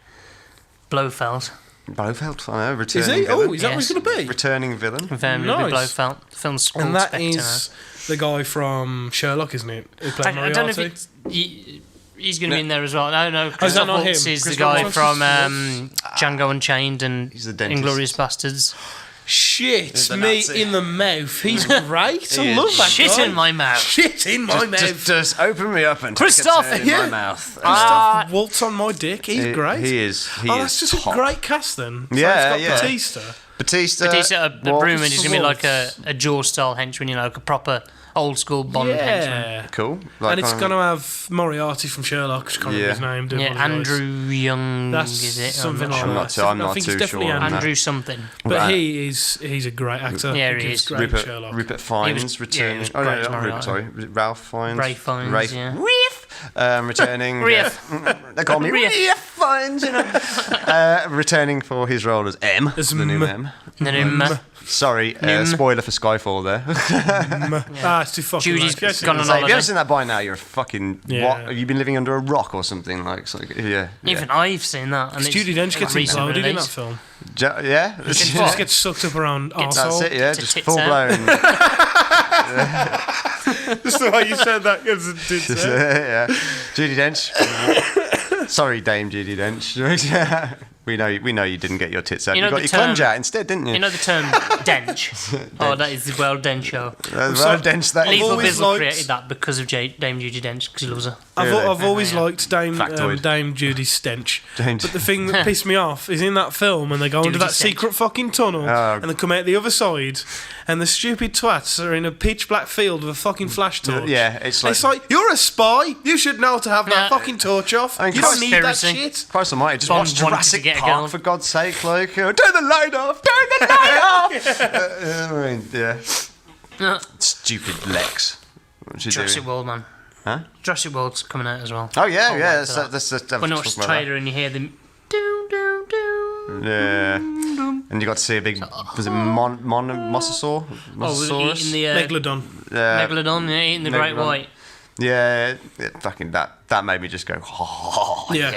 Blofeld. Blofeld. I know. Is Returning he? villain. Oh, is that what he's Yes. going to be? Returning villain. Confirmed Nice. it'll be Blofeld. The film's called And that Spectre is the guy from Sherlock, isn't it? Who played now. I don't know if Moriarty? it's... He's going to be in there as well. No, that Christoph not Waltz him? is the Christoph guy Waltz from is- Django Unchained and He's the dentist. Inglourious Bastards. Shit, the me Nazi. in the mouth. He's great. He I is. love that Shit guy. in my mouth. Shit in my mouth. Just open me up and Christoph, take a turn in yeah. my mouth. Christoph Waltz on my dick. He's great. He is. He oh, is that's just top. a great cast then. So Yeah, it's got yeah. Batista. Batista. Batista, Waltz. rumoured he's going to be like Waltz. a Jaws-style henchman, like a proper old-school Bond henchman. Yeah. Cool. And it's going to have Moriarty from Sherlock. I can't remember his name. do Yeah, apologise. Andrew Young, That's is it? something not like sure. that. I'm not I think too it's definitely sure on Andrew. Andrew something. But Right. he's a great actor. Yeah, he he gives is. great Sherlock. Rupert He Fiennes was- returning. yeah, he was oh, great no, as not Rupert, Moriarty. sorry. Ralph Fiennes. Ray Fiennes, yeah. returning. Rief. They call me Rief. Rief Fiennes, you know. Returning for his role as M. As the new M. M. Sorry, spoiler for Skyfall there. It's too fucking Judy's late. gone on So if you holiday. haven't seen that by now, you're a fucking... Yeah. What? Have you been living under a rock or something? Like, it's like yeah. Even I've seen that. And it's Judy Dench gets recent imploded in that release. film. Yeah? She What? just gets sucked up around Gets- That's arsehole. it, yeah. It's a Just tits full blown... Just the way you said that. yeah. Judy Dench. Sorry, Dame Judy Dench. we know you didn't get your tits out. You You, know got the your term- clunge out instead, didn't you? You know the term dench? Oh, that is the World Dench show. Well, Dench, that is. Lethal always Bizzle liked- created that because of Dame Judy Dench, because he loves her. I've always Yeah. liked Dame Factoid. Judy Stench. James. But the thing that pissed me off is in that film, and they go into Judy that Stench. secret fucking tunnel, Oh. and they come out the other side, and the stupid twats are in a pitch black field with a fucking flash torch. Yeah, it's And like... it's like, you're a spy. You should know to have that Nah. fucking torch off. I mean, You don't need that conspiracy. shit. Christ almighty, just Bond watch wanted to Jurassic get a Park, girl. for God's sake. Like, turn the light off! Turn the light off! I mean, yeah. Stupid Lex. What's she Jurassic doing? World, man. Huh? Jurassic World's coming out as well. Oh, yeah, Can't yeah. wait for That's When you watch the trailer and you hear them... Doo, doo, doo. Yeah. And you got to see a big... Was it Mosasaur? Oh, Mosasaurus? eating the... Megalodon. Megalodon, yeah, eating the great Megalodon. white. Yeah, fucking that made me just go, oh, Yeah.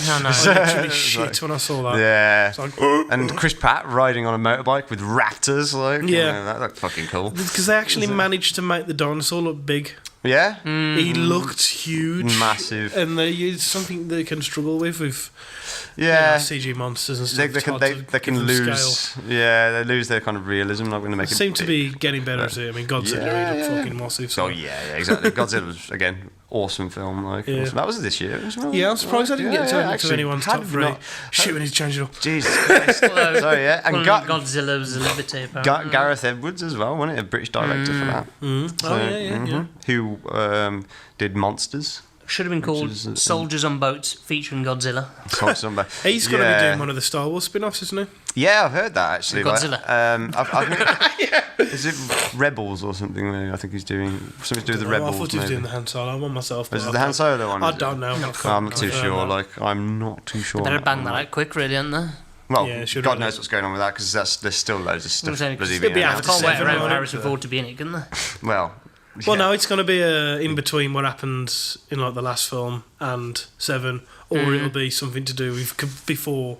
No, no. I literally shit when I saw that. yeah. It's like, And Chris Pratt riding on a motorbike with raptors, like, Yeah. you know, that looked fucking cool. because they actually managed to make the dinosaur look big. Yeah, He looked huge. Massive. And it's something they can struggle with yeah. CG monsters and stuff. They It's can hard to they can give them lose. scale. Yeah, they lose their kind of realism. Like when they make They it seem to be getting better at it. I mean, Godzilla he looked fucking massive. So So. yeah, exactly. Godzilla was again awesome film. Like Yeah. awesome. That was this year. Wasn't it? Yeah, I'm surprised I didn't get to it to actually, anyone's had top three. not- Shit, we need to change it up. Jesus Christ. Although, So yeah, and Godzilla was a liberty, apparently. Gareth Edwards as well, wasn't it? A British director for that. Oh, yeah. Who did Monsters? Should have been called is, Soldiers on Boats featuring Godzilla. He's going to be doing one of the Star Wars spin-offs, isn't he? Yeah, I've heard that actually. Godzilla. Is it Rebels or something? I think he's doing something to do with the Rebels. I thought he was maybe. doing the Han Solo one myself. Is but it the Han Solo one? I is it? don't know. I'm not too sure. Like, I'm not too sure. Better on bang one. that out quick, really, aren't they? Well, Yeah, should God really. knows what's going on with that because there's still loads of stuff. saying, 'cause bloody it'll be being after announced. Can't wait seven, around for won't it? Harrison Ford to be in it, can they? Well, Well, yeah. no, it's going to be in between what happened in like the last film and 7, or it'll be something to do with before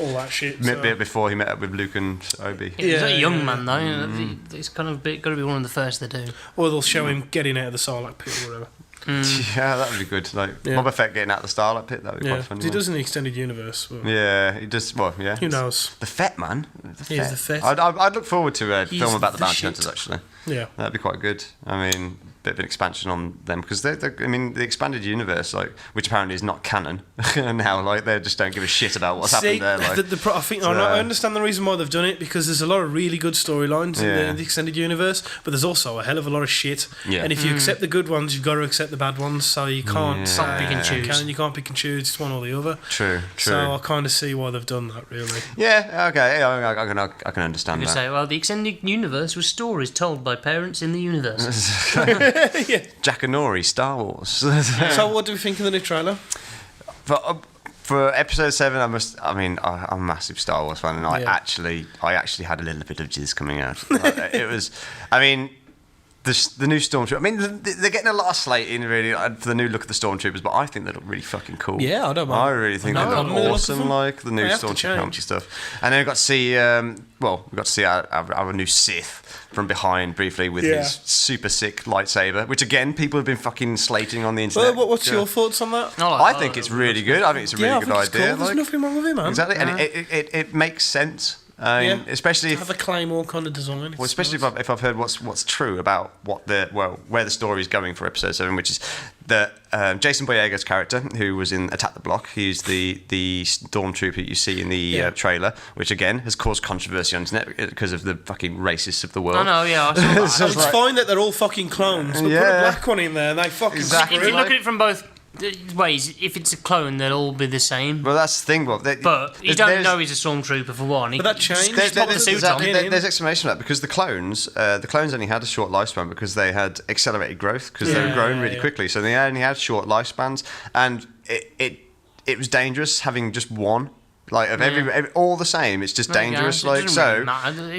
all that shit. So. Bit before he met up with Luke and Obi. He's a Yeah, young yeah. man, though. You know, it's kind of got to be one of the first they do. Or they'll show him getting out of the Sarlacc pit or whatever. Yeah, that would be good. Like Yeah. Boba Fett getting out of the Starlight pit. That would be Yeah, quite funny. 'cause he does in the extended universe. But Yeah, he does. Well, yeah. who knows? The Fett man. He's the Fett. I'd look forward to a He's film about the the bounty shit. hunters. Actually, Yeah. that'd be quite good. I mean, bit of an expansion on them because I mean, the expanded universe, like, which apparently is not canon now. Like, they just don't give a shit about what's See, happened there. Like, I think I understand the reason why they've done it because there's a lot of really good storylines in Yeah. the extended universe, but there's also a hell of a lot of shit. Yeah. And if you accept the good ones, you've got to accept the bad ones. So you can't Yeah. Pick and choose. You can't pick and choose. It's one or the other. true. So I kind of see why they've done that. Really. Yeah. Okay. Yeah, I can understand You that. say, well, the extended universe was stories told by parents in the universe. Jackanory, Star Wars. So what do we think of the new trailer? For episode 7, I'm a massive Star Wars fan, and I Yeah. actually had a little bit of jizz coming out. Like, it was, I mean, the new Stormtroopers. I mean, they're getting a lot of slating really for the new look of the Stormtroopers, but I think they look really fucking cool. Yeah, I don't mind. I really think No, they I'm look really looking awesome. for- Like the new They have to Stormtrooper change. helmets and stuff. And then we got to see, our new Sith from behind briefly with Yeah. his super sick lightsaber, which again people have been fucking slating on the internet. Well, what's Yeah. your thoughts on that? I think it's really good. I think it's a really I good think it's idea. cool. There's like- nothing wrong with it, man. Exactly, and it makes sense. I mean, Yeah. especially Have if, a Claymore kind of design. well, It's especially nice. if I've heard what's true about where the story is going for episode 7, which is that Jason Boyega's character, who was in Attack the Block, he's the stormtrooper you see in the trailer, which again has caused controversy on internet because of the fucking racists of the world. I know, yeah, I saw that. It's fine that they're all fucking clones, but put Yeah. a black one in there and they fucking Exactly. If screw you it. look at it from both ways, if it's a clone, they'll all be the same. Well, that's the thing. Well, But you don't know he's a stormtrooper for one. But that changed. There's explanation for that because the clones only had a short lifespan because they had accelerated growth because they were growing really quickly. So they only had short lifespans, and it was dangerous having just one. Like of every all the same, it's just dangerous. Like so,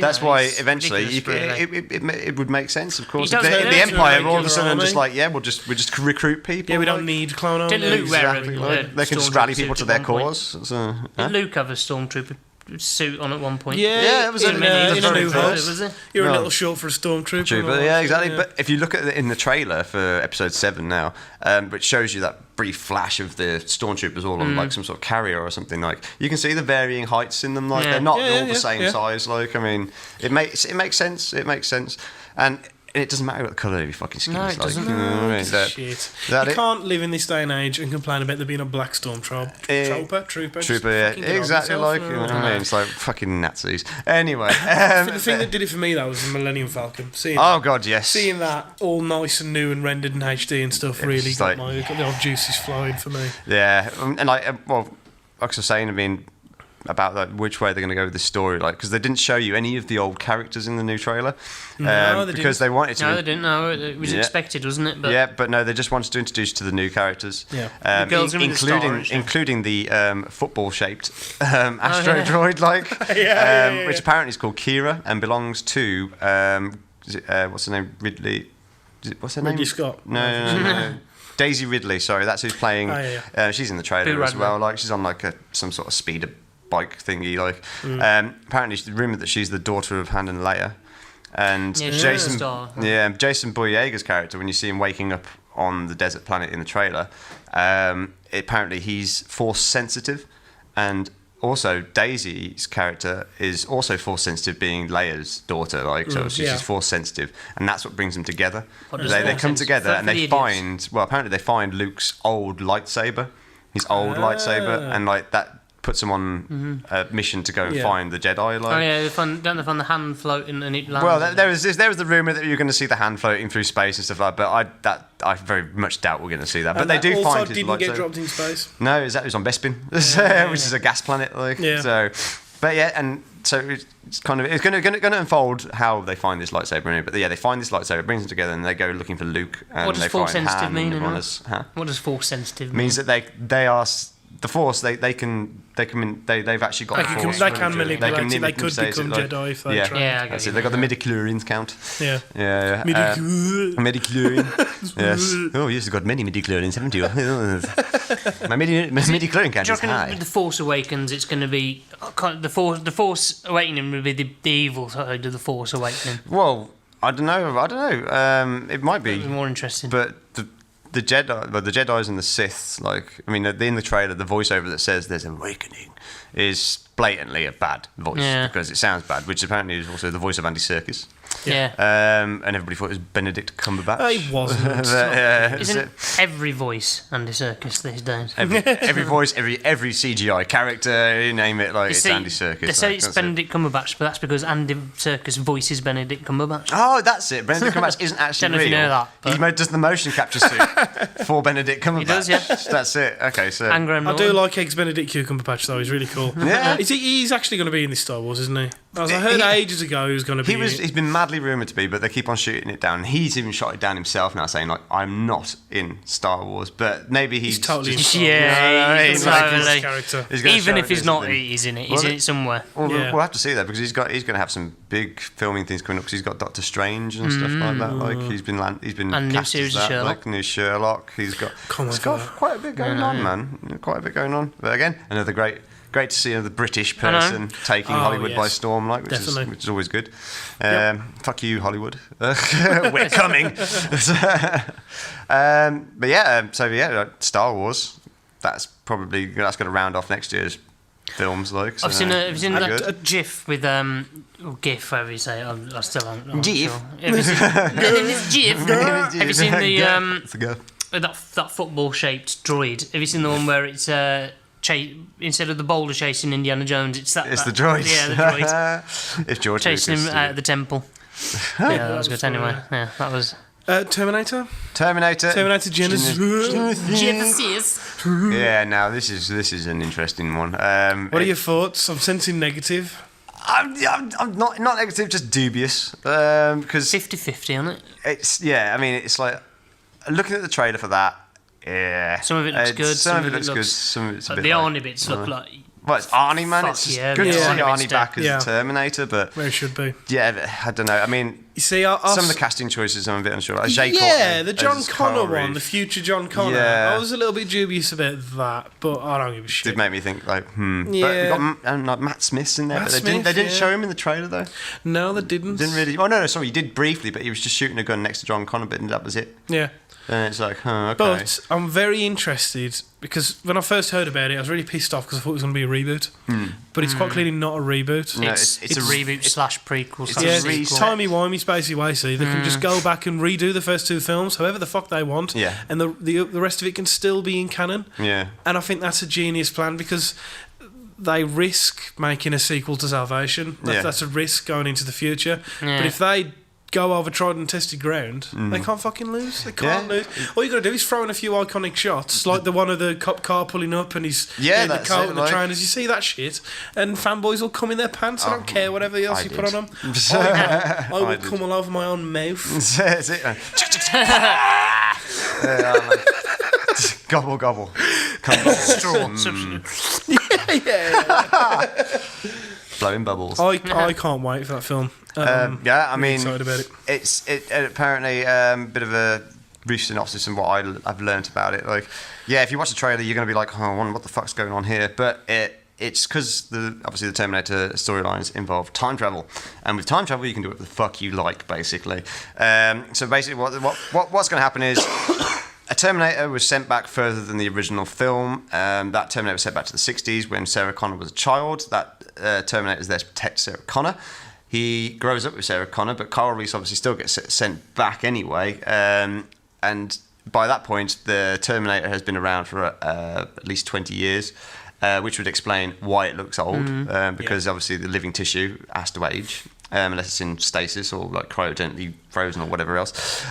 that's why eventually it would make sense. Of course, the Empire all of a sudden just like we just recruit people. Yeah, we don't need clone armies. Didn't Luke wear they can just rally people to their cause. So, did Luke have a stormtrooper suit on at one point? Yeah, it was in a New Hope. Was it? You're a little short for a stormtrooper. Yeah, exactly. Yeah. But if you look at it in the trailer for Episode 7 now, which shows you that brief flash of the stormtroopers all on like some sort of carrier or something, like you can see the varying heights in them. Like they're not all the same size. Like I mean, it makes sense. It makes sense, and it doesn't matter what the colour of your fucking skin is. No, it doesn't. You know what I mean? Shit. You can't live in this day and age and complain about there being a black trooper. Yeah, exactly like, you know what I mean? It's like fucking Nazis. Anyway. The thing that did it for me, though, was the Millennium Falcon. God, yes. Seeing that all nice and new and rendered in HD and stuff really got the old juices flowing for me. Yeah, and like I was saying, I mean, about like which way they're going to go with this story, like because they didn't show you any of the old characters in the new trailer, because they wanted to. No, they didn't. No, it was expected, wasn't it? But no, they just wanted to introduce you to the new characters. Yeah, the girls including the football-shaped astro droid, which apparently is called Kira and belongs to what's her name? Ridley. What's her name? Ridley Scott. No. Daisy Ridley, sorry, that's who's playing. She's in the trailer as well. Like she's on like some sort of speeder bike thingy. Like apparently, the rumor that she's the daughter of Han and Leia, and Jason Boyega's character. When you see him waking up on the desert planet in the trailer, apparently he's force sensitive, and also Daisy's character is also force sensitive, being Leia's daughter. Like so, she's force sensitive, and that's what brings them together. They come together and they find. Well, apparently they find Luke's old lightsaber, and like that puts them on a mission to go and find the Jedi. Like, don't they find the hand floating and it lands? Well, there was the rumor that you're going to see the hand floating through space and stuff like that, but I very much doubt we're going to see that. But they do find his lightsaber. Also, didn't get dropped in space. No, it was on Bespin, which is a gas planet. Like, so, but and so it's kind of going to unfold how they find this lightsaber. But they find this lightsaber, brings them together, and they go looking for Luke. And what does they force find sensitive Han mean? What does force sensitive mean? Means that they are. The Force, they've actually got the Force. They can manipulate it. They could become Jedi if they try. That's it. They got the midichlorians count. Yeah. Midichlorian. Yes. Oh, you've got many midichlorians, haven't you? My midichlorian count is high. With the Force Awakens, it's going to be the Force Awakening will be the evil side of the Force Awakening. Well, I don't know. It might be more interesting. But the Jedis and the Siths, like, I mean, in the trailer, the voiceover that says there's an awakening is blatantly a bad voice because it sounds bad, which apparently is also the voice of Andy Serkis. Yeah. And everybody thought it was Benedict Cumberbatch. He wasn't. Isn't every voice Andy Serkis these days? Every voice, every CGI character, you name it, like it's Andy Serkis. They say it's Benedict Cumberbatch, but that's because Andy Serkis voices Benedict Cumberbatch. Oh, that's it. Benedict Cumberbatch isn't actually don't know real. If you know that. He does the motion capture suit for Benedict Cumberbatch. He does, yeah. That's it. Okay, so I do like Benedict Cumberbatch though. He's really cool. Yeah. He's actually going to be in this Star Wars, isn't he? I heard ages ago he was going to be. He's been madly rumoured to be, but they keep on shooting it down. He's even shot it down himself now, saying like, "I'm not in Star Wars," but maybe he's totally just, in character. Even if he's not, he's in it. He's in it somewhere. We'll have to see that because he's going to have some big filming things coming up. Because he's got Doctor Strange and stuff like that. Like he's been and cast new series of Sherlock. Like new Sherlock. He's got quite a bit going on, man. Quite a bit going on. But again, another great to see another British person taking Hollywood by storm, like which is always good. Fuck you, Hollywood. We're coming. Star Wars. That's going to round off next year's films. Like, so, I've seen a GIF with GIF, whatever you say. I still haven't. GIF. GIF. Have you seen that football-shaped droid? Have you seen the one where it's instead of the boulder chasing Indiana Jones, it's the droid. Yeah, the droid. It's George chasing Lucas, him out of the temple. Yeah, that was good. Anyway, that was. Terminator Genesis. Yeah, now this is an interesting one. What are your thoughts? I'm sensing negative. I'm not negative, just dubious. Because 50-50 on it. it's like looking at the trailer for that. Yeah, Some of it looks good. Some of it looks good. Some of it's a bit. The like, Arnie bits look like. Well, it's Arnie, man. Fuck It's just yeah, good to see Arnie Arnie bits back as yeah. a Terminator, but Where it should be. yeah, I don't know. I mean, You see, some of the casting choices I'm a bit unsure. Like Jay Courtney the John as Connor Carl one, Reed the future John Connor. Yeah. I was a little bit dubious about that, but I don't give a shit. did make me think like, Yeah. But we got like Matt Smith's in there, Matt but they Smith, didn't yeah. show him in the trailer though. No, they didn't. Didn't really. Oh no, sorry, he did briefly, but he was just shooting a gun next to John Connor, but that was it. Yeah. And it's like, okay. But I'm very interested because when I first heard about it, I was really pissed off because I thought it was going to be a reboot. But it's quite clearly not a reboot. No, It's a reboot / prequel. it's / a Yeah, re- it's timey-wimey, spacey-wacey. They can just go back and redo the first two films, however the fuck they want, Yeah. and the rest of it can still be in canon. Yeah. And I think that's a genius plan because they risk making a sequel to Salvation. Yeah. That's a risk going into the future. Yeah. But if they go over tried and tested ground, they can't fucking lose. They can't Yeah. lose. All you got to do is throw in a few iconic shots, like the one of the cop car pulling up and he's Yeah, in the that's coat it, and the like- trainers. You see that shit, and fanboys will come in their pants. I don't care whatever else I you did. put on them. I will I did. come all over my own mouth. That's it, man. Gobble, gobble. Straw. Blowing bubbles. I can't wait for that film. Yeah, I really mean, excited about it. it's apparently bit of a brief synopsis and what I've learnt about it. Like, yeah, if you watch the trailer, you're going to be like, oh, what the fuck's going on here? But it's because obviously the Terminator storylines involve time travel, and with time travel, you can do what the fuck you like, basically. So basically, what's going to happen is. A Terminator was sent back further than the original film. That Terminator was sent back to the 60s when Sarah Connor was a child. That Terminator is there to protect Sarah Connor. He grows up with Sarah Connor, but Carl Reese obviously still gets sent back anyway. And by that point, the Terminator has been around for at least 20 years, which would explain why it looks old, because obviously the living tissue has to age. Unless it's in stasis or like cryogenically frozen or whatever else.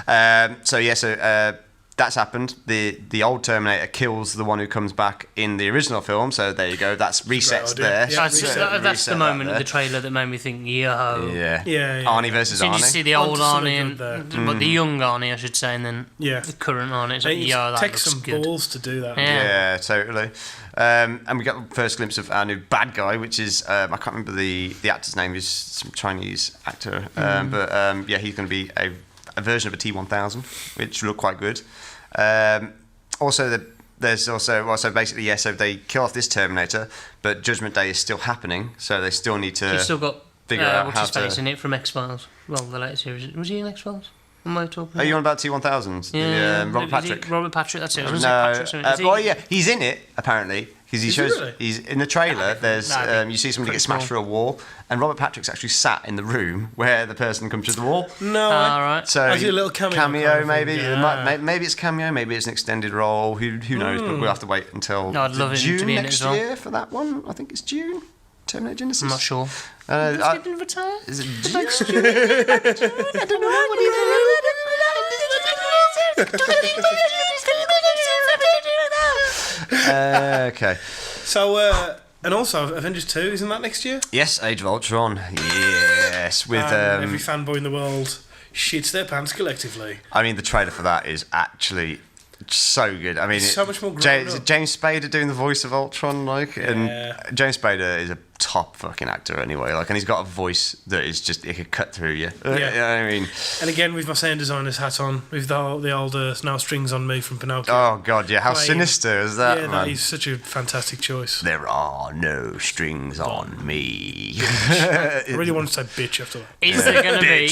That's happened. The old Terminator kills the one who comes back in the original film. So there you go. That's resets idea. there. Yeah, That's the Reset moment that of the trailer that made me think, yo. Yeah. Yeah. Arnie versus Did Arnie. you see the old Onto Arnie something and good but the young Arnie, I should say, and then Yeah. the current Arnie? It's like, It yo, that takes looks some good. balls to do that. Yeah. Yeah, totally. And we got the first glimpse of our new bad guy, which is I can't remember the actor's name. He's some Chinese actor, but he's going to be a version of a T-1000, which look quite good. There's also so basically so they kill off this Terminator, but Judgment Day is still happening, so they still need to You've still got figure out what's how his face to. in it from X-Files. Well, the latest series. Was he in X-Files? Am I talking? Are you on about T-1000? Yeah, Robert is he- Patrick. Robert Patrick, that's it. I was No, gonna say Patrick, so is he- he's in it apparently because he Is he shows really? he's in the trailer. There's you see somebody pretty get smashed cool. through a wall, and Robert Patrick's actually sat in the room where the person comes through the wall. No. All right. So Is it a little cameo kind of thing? maybe Yeah. maybe it's cameo, maybe it's an extended role. Who knows? But we'll have to wait until No, I'd love him to June be in it next as well. year for that one. I think it's June. Terminator Genesis. I'm not sure. I- Didn't retire? is it June? I don't know what Okay. So, and also Avengers 2, isn't that next year? Yes, Age of Ultron. Yes, with Every fanboy in the world shits their pants collectively. I mean, the trailer for that is actually so good. I mean, It's so much more grown James, up. James Spader doing the voice of Ultron, like, Yeah. and James Spader is a top fucking actor anyway, like, and he's got a voice that is just it could cut through you. Yeah. You know what I mean, And again, with my sound designer's hat on, with the old no strings on me from Pinocchio. oh god, yeah, how Playing- sinister is that, yeah, man? that is such a fantastic choice. There are no strings on me. I really wanted to say bitch after that. Is there going to be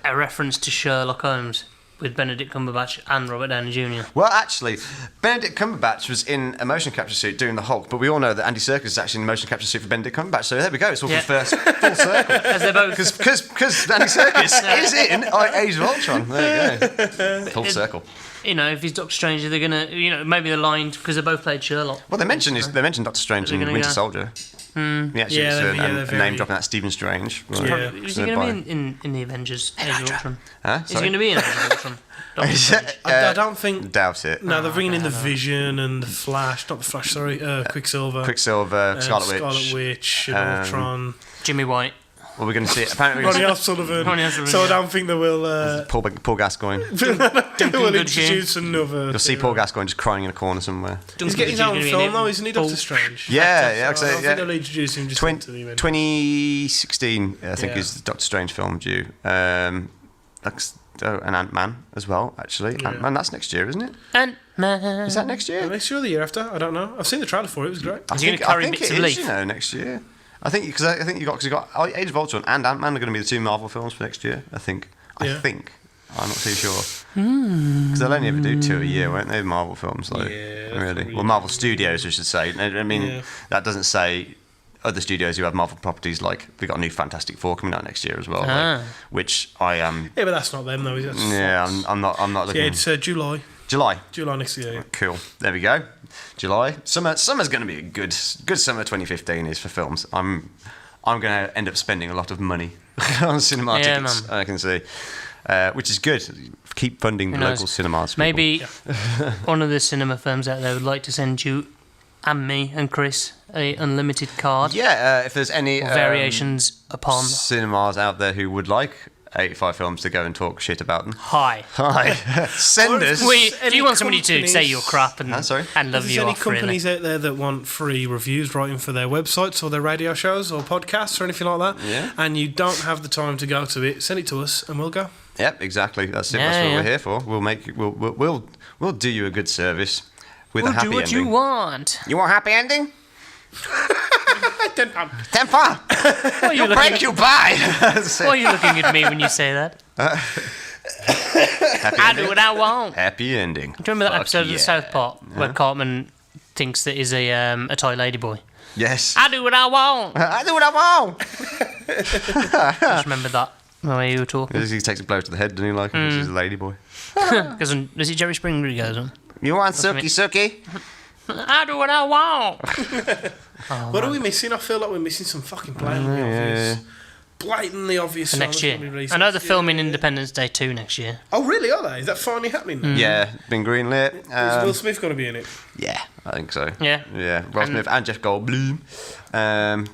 a reference to Sherlock Holmes with Benedict Cumberbatch and Robert Downey Jr.? Well, actually, Benedict Cumberbatch was in a motion capture suit doing the Hulk, but we all know that Andy Serkis is actually in a motion capture suit for Benedict Cumberbatch. So there we go. It's all Yeah. full circle. As they're both Because Andy Serkis is in Age of Ultron. There you go. Full circle. You know, if he's Doctor Strange, they're gonna, maybe they're lined because they both played Sherlock. Well, they mentioned Doctor Strange They're in gonna Winter go- Soldier. He actually Yeah, was they're a very- name dropping that Stephen Strange. Yeah. Is he going to be in the Avengers Age of Ultron? Huh? Is he going to be in Age of Ultron? Doctor Strange. I don't think. Doubt it. No, they're bringing in the Vision and the Flash. Not the Flash, sorry. Quicksilver. Quicksilver, Scarlet Witch. and Ultron. Jimmy White. Well, we're going to see it. Apparently, Ronnie O'Sullivan. So I don't think they will. Paul Gascoigne. They will Goodhue. introduce another. You'll see Paul Gascoigne just crying in a corner somewhere. He's getting his own film though, isn't he? Doctor Strange. Yeah, So I don't think they'll introduce him just into the event. 2016, I think, Yeah. is the Doctor Strange film due. And Ant-Man as well, actually. Yeah. Ant-Man, that's next year, isn't it? Ant-Man. Is that next year? Next year or the year after? I don't know. I've seen the trailer for it. It was great. I Is he think, gonna carry I think bits it of is, leaf? next year. I think because you got Age of Ultron and Ant-Man are going to be the two Marvel films for next year. I think. Yeah. I'm not too sure. Because they'll only ever do 2 a year, won't they? Marvel films, like Yeah, really. probably. Well, Marvel Studios, I should say. I mean, Yeah. that doesn't say other studios who have Marvel properties. Like we got a new Fantastic Four coming out next year as well, which I am. Yeah, but that's not them though. Is it? Yeah, I'm not looking. Yeah, it's July. July. July next year. Yeah. Cool. There we go. July. Summer's going to be a good summer. 2015 is for films. I'm going to end up spending a lot of money on cinema tickets. man. I can see, which is good. Keep funding the Who knows? local cinemas. People. Maybe one of the cinema firms out there would like to send you and me and Chris a unlimited card. Yeah. If there's any Variations upon. cinemas out there who would like 85 films to go and talk shit about them, Hi. hi, send us. Do you want somebody to say your crap and sorry? and love If there's you any off, really? companies out there that want free reviews writing for their websites or their radio shows or podcasts or anything like that, Yeah. and you don't have the time to go to it, send it to us and we'll go. Yep, exactly. That's it. Yeah, That's what yeah. we're here for. We'll do you a good service with We'll a happy do what ending. you want. You want a happy ending? Temper. Why are you looking, Break you by. why are you looking at me when you say that? Happy I ending. do what I want. Happy ending. Do you remember that Fuck episode yeah. of the South Park where Cartman thinks that he's a toy ladyboy? Yes. I do what I want. I do what I want. Just remember that the way you were talking. He takes a blow to the head, doesn't he? Like, this is a lady boy. Because is it Jerry Springer who goes on? You want me. sucky? I do what I want. What are we missing? I feel like we're missing some fucking blatantly obvious For songs next that we year. released I know they're next filming year. Independence Day 2 next year. Oh, really? Are they? Is that finally happening now? Yeah, been greenlit. Is Will Smith going to be in it? Yeah, I think so. Yeah. Yeah, Will Smith and Jeff Goldblum.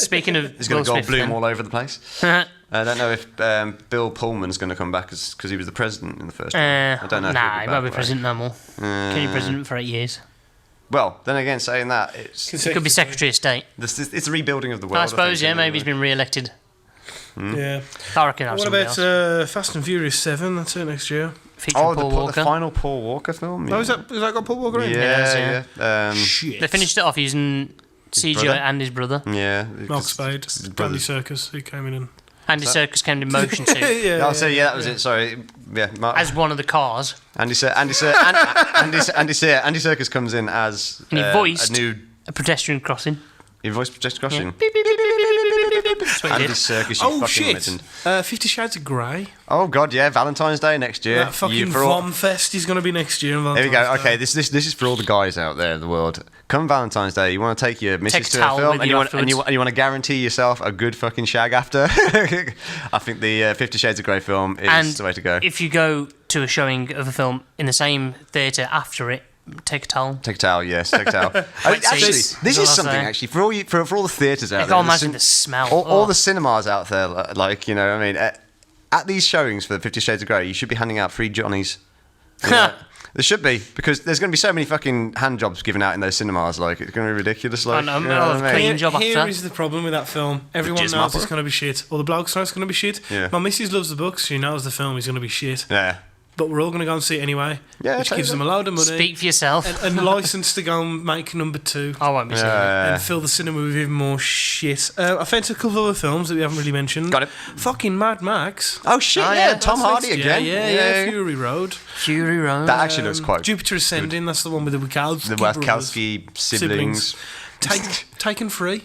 Speaking of He's Will going to Smith, Goldblum all over the place. I don't know if Bill Pullman's going to come back because he was the president in the first one. I don't know. if Nah, he he'll won't be back, president no more. Can you president for 8 years? Well, then again, saying that, it's He could be Secretary of State. it's a rebuilding of the world. I suppose, think, yeah, anyway. maybe he's been re-elected. Yeah. I reckon I'll have What somebody about else. Fast and Furious 7? That's it next year. Featuring Paul the Walker. final Paul Walker film. Oh, is that got Paul Walker in? Yeah, yeah. Shit. They finished it off using CGI brother? and his brother. Yeah. Mark Spade, his Andy brother's- Serkis, who came in and... Andy Serkis came in motion suit yeah, Oh, so yeah, that was it. Sorry, yeah. as one of the cars. Andy Serkis comes in as And he voiced a new. a pedestrian crossing. He voiced Just Crossing. Beep, beep, beep, beep, beep, beep, beep, beep, beep. That's what he Andy did. Serkis, you Oh, fucking shit. legend. 50 Shades of Grey. Oh god, yeah, Valentine's Day next year. That fucking You- for all- Vom Fest is going to be next year. There we go. Okay, this is for all the guys out there in the world. Come Valentine's Day, you want to take your missus Take a to a towel film, with and you you want afterwards. to guarantee yourself a good fucking shag after. I think the 50 Shades of Grey film is And the way to go. if you go to a showing of a film in the same theatre after it, take a towel. Take a towel, yes, take a towel. Wet Actually, seats, this is is all I'll something say. actually for all the theatres out I there. can't imagine the smell. All Oh. the cinemas out there, like, you know, I mean, at these showings for 50 Shades of Grey, you should be handing out free Johnnies. Yeah. There should be, because there's going to be so many fucking hand jobs given out in those cinemas. Like, it's going to be ridiculous. Like, know, you know I'll what I mean? clean job Here after. is the problem with that film. Everyone jizz knows mapper. it's going to be shit. All the blogs know it's going to be shit. Yeah. My missus loves the books. She knows the film is going to be shit. Yeah. But we're all going to go and see it anyway. Yeah, which gives totally. them a load of money. Speak for yourself. And license to go and make number 2. I won't be seeing it. And fill the cinema with even more shit. I found a couple of other films that we haven't really mentioned. Got it. Fucking Mad Max. Oh, shit, Oh, yeah, yeah, Tom That's Hardy next again. year. Yeah, Fury Road. Fury Road. That actually looks quite Jupiter Ascending, that's the one with the Wachowski The brothers. Wachowski siblings. Taken Free.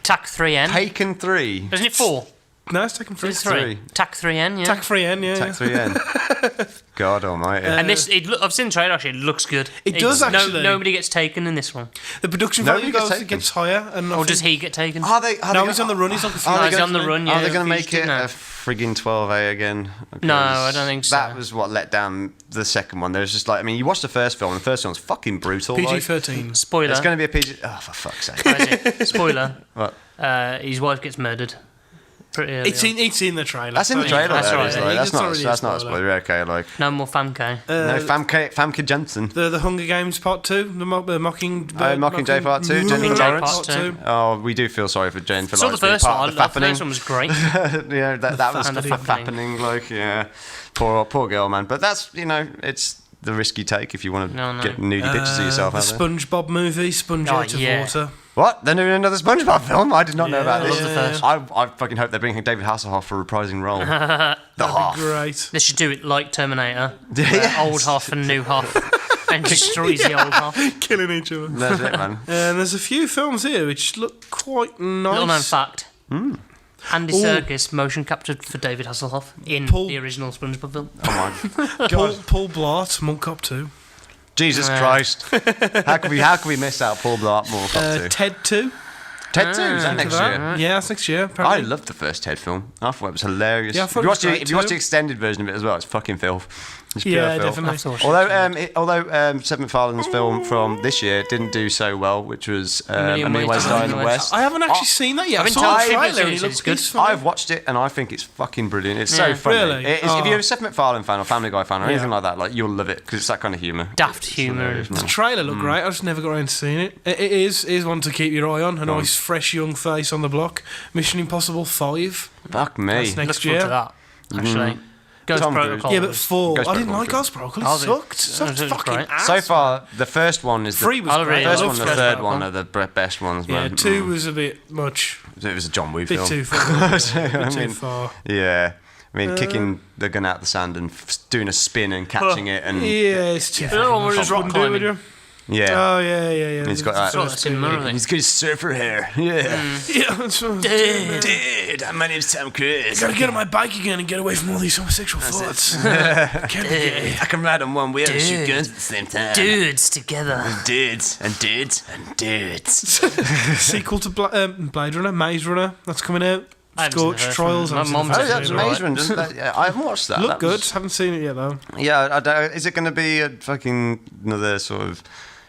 TAC 3N. Taken 3. Isn't it 4? No, it's Taken 3. It's 3. TAC 3N, yeah. TAC 3N, yeah. TAC 3N. God almighty. And this, I've seen the trailer, actually, it looks good. It does, actually. Nobody gets taken in this one. The production Nobody value gets gets higher. And Or does he get taken? Are they he's on the run. He's on the No, he's on the run, yeah. Are they going to make Refused it to, no. a frigging 12A again? No, I Because don't think so. That was what let down the second one. There was just like, I mean, you watched the first film, and the first film was fucking brutal. like. PG-13. Spoiler. It's going to be a PG. Oh, for fuck's sake. What is it? Spoiler. What? His wife gets murdered. Pretty early on. It's in the trailer. That's in the trailer. That's though, right, it's yeah. like, It's already that's a not a spoiler. spoiler. Okay, like No more Famke. no Famke Jensen. The Hunger Games Part 2, the Mocking... Mockingjay Part 2, Jennifer Mockingjay Lawrence. Part 2. Oh, we do feel sorry for Jennifer Saw Lawrence. the being first part one. of The the first fappening. one was great. Yeah, that was Fan the of the fappening. Like, yeah, poor girl, man. But that's it's the risk you take if you want to No. get nudie pictures of yourself The out there. SpongeBob movie, Sponge Oh, Out of yeah. Water. What? They're doing another SpongeBob film? I did not know about Yeah, this. love the first. I fucking hope they're bringing David Hasselhoff for a reprising role. The Hoff. Great. They should do it like Terminator. Yes. Old Hoff and new Hoff. And destroys the old Hoff. Killing each other. That's it, man. And there's a few films here which look quite nice. Little known fact. Hmm. Andy Serkis motion captured for David Hasselhoff in Paul- the original SpongeBob film. Oh my Paul Blart, Monk Cop 2. Jesus Christ! How can we miss out Paul Blart more? Ted 2. Ted 2 is that next year? Yeah, that's next year. I Apparently. loved the first Ted film. I thought it was hilarious. Yeah, I thought if it was great if you watch too. the extended version of it as well, it's fucking filth. It's pure Yeah, filth. definitely. Although Seth MacFarlane's film from this year didn't do so well, which was A Million Ways to Die in the West. I haven't actually seen that yet. I've I been saw told the people trailer and it's it looks good. it's funny. I've watched it and I think it's fucking brilliant. It's Yeah. so funny. Really? It is, Oh. if you're a Seth MacFarlane fan or Family Guy fan or anything Yeah. like that, like you'll love it because it's that kind of humour. Daft It's humour. hilarious, man. The trailer looked great. I just never got around to seeing it. It is one to keep your eye on. A nice, fresh, young face on the block. Mission Impossible 5. Fuck me. That's next Look forward to year. that, actually. Ghost Tom Cruise. Protocol. Yeah, but 4. Ghost I didn't Protocol like was Ghost Protocol. It I did. sucked. Sucked It was fucking great. ass. So far, the first one is 3 was I great. really I first loved one and the Ghost third Protocol. one are the best ones, Yeah, man. 2 was a bit much. It was a John Woo A bit film. too far. I too mean, far. yeah. I mean, kicking the gun out the sand and doing a spin and catching it and Yeah, it's too The other one was far. just rock Wouldn't do it, would climbing. you? yeah. Oh, yeah. He's got I saw that. that in Murray. He's got his surfer hair. Yeah. Yeah, that's what Dude, my name's Tom Cruise. gotta get on my bike again and get away from all these homosexual thoughts. Can't be gay. I can ride on one wheel and shoot Dude. guns at the same time. Dudes together. Dudes and dudes and dudes. Sequel to Blade Runner, Maze Runner, that's coming out. I haven't seen the Scorch first Trials. one. My I've seen mum's the Oh, first that's one. amazing. Doesn't that, yeah, I haven't watched that. Look That good. was- Haven't seen it yet though. Yeah, I don't, is it going to be a fucking another sort of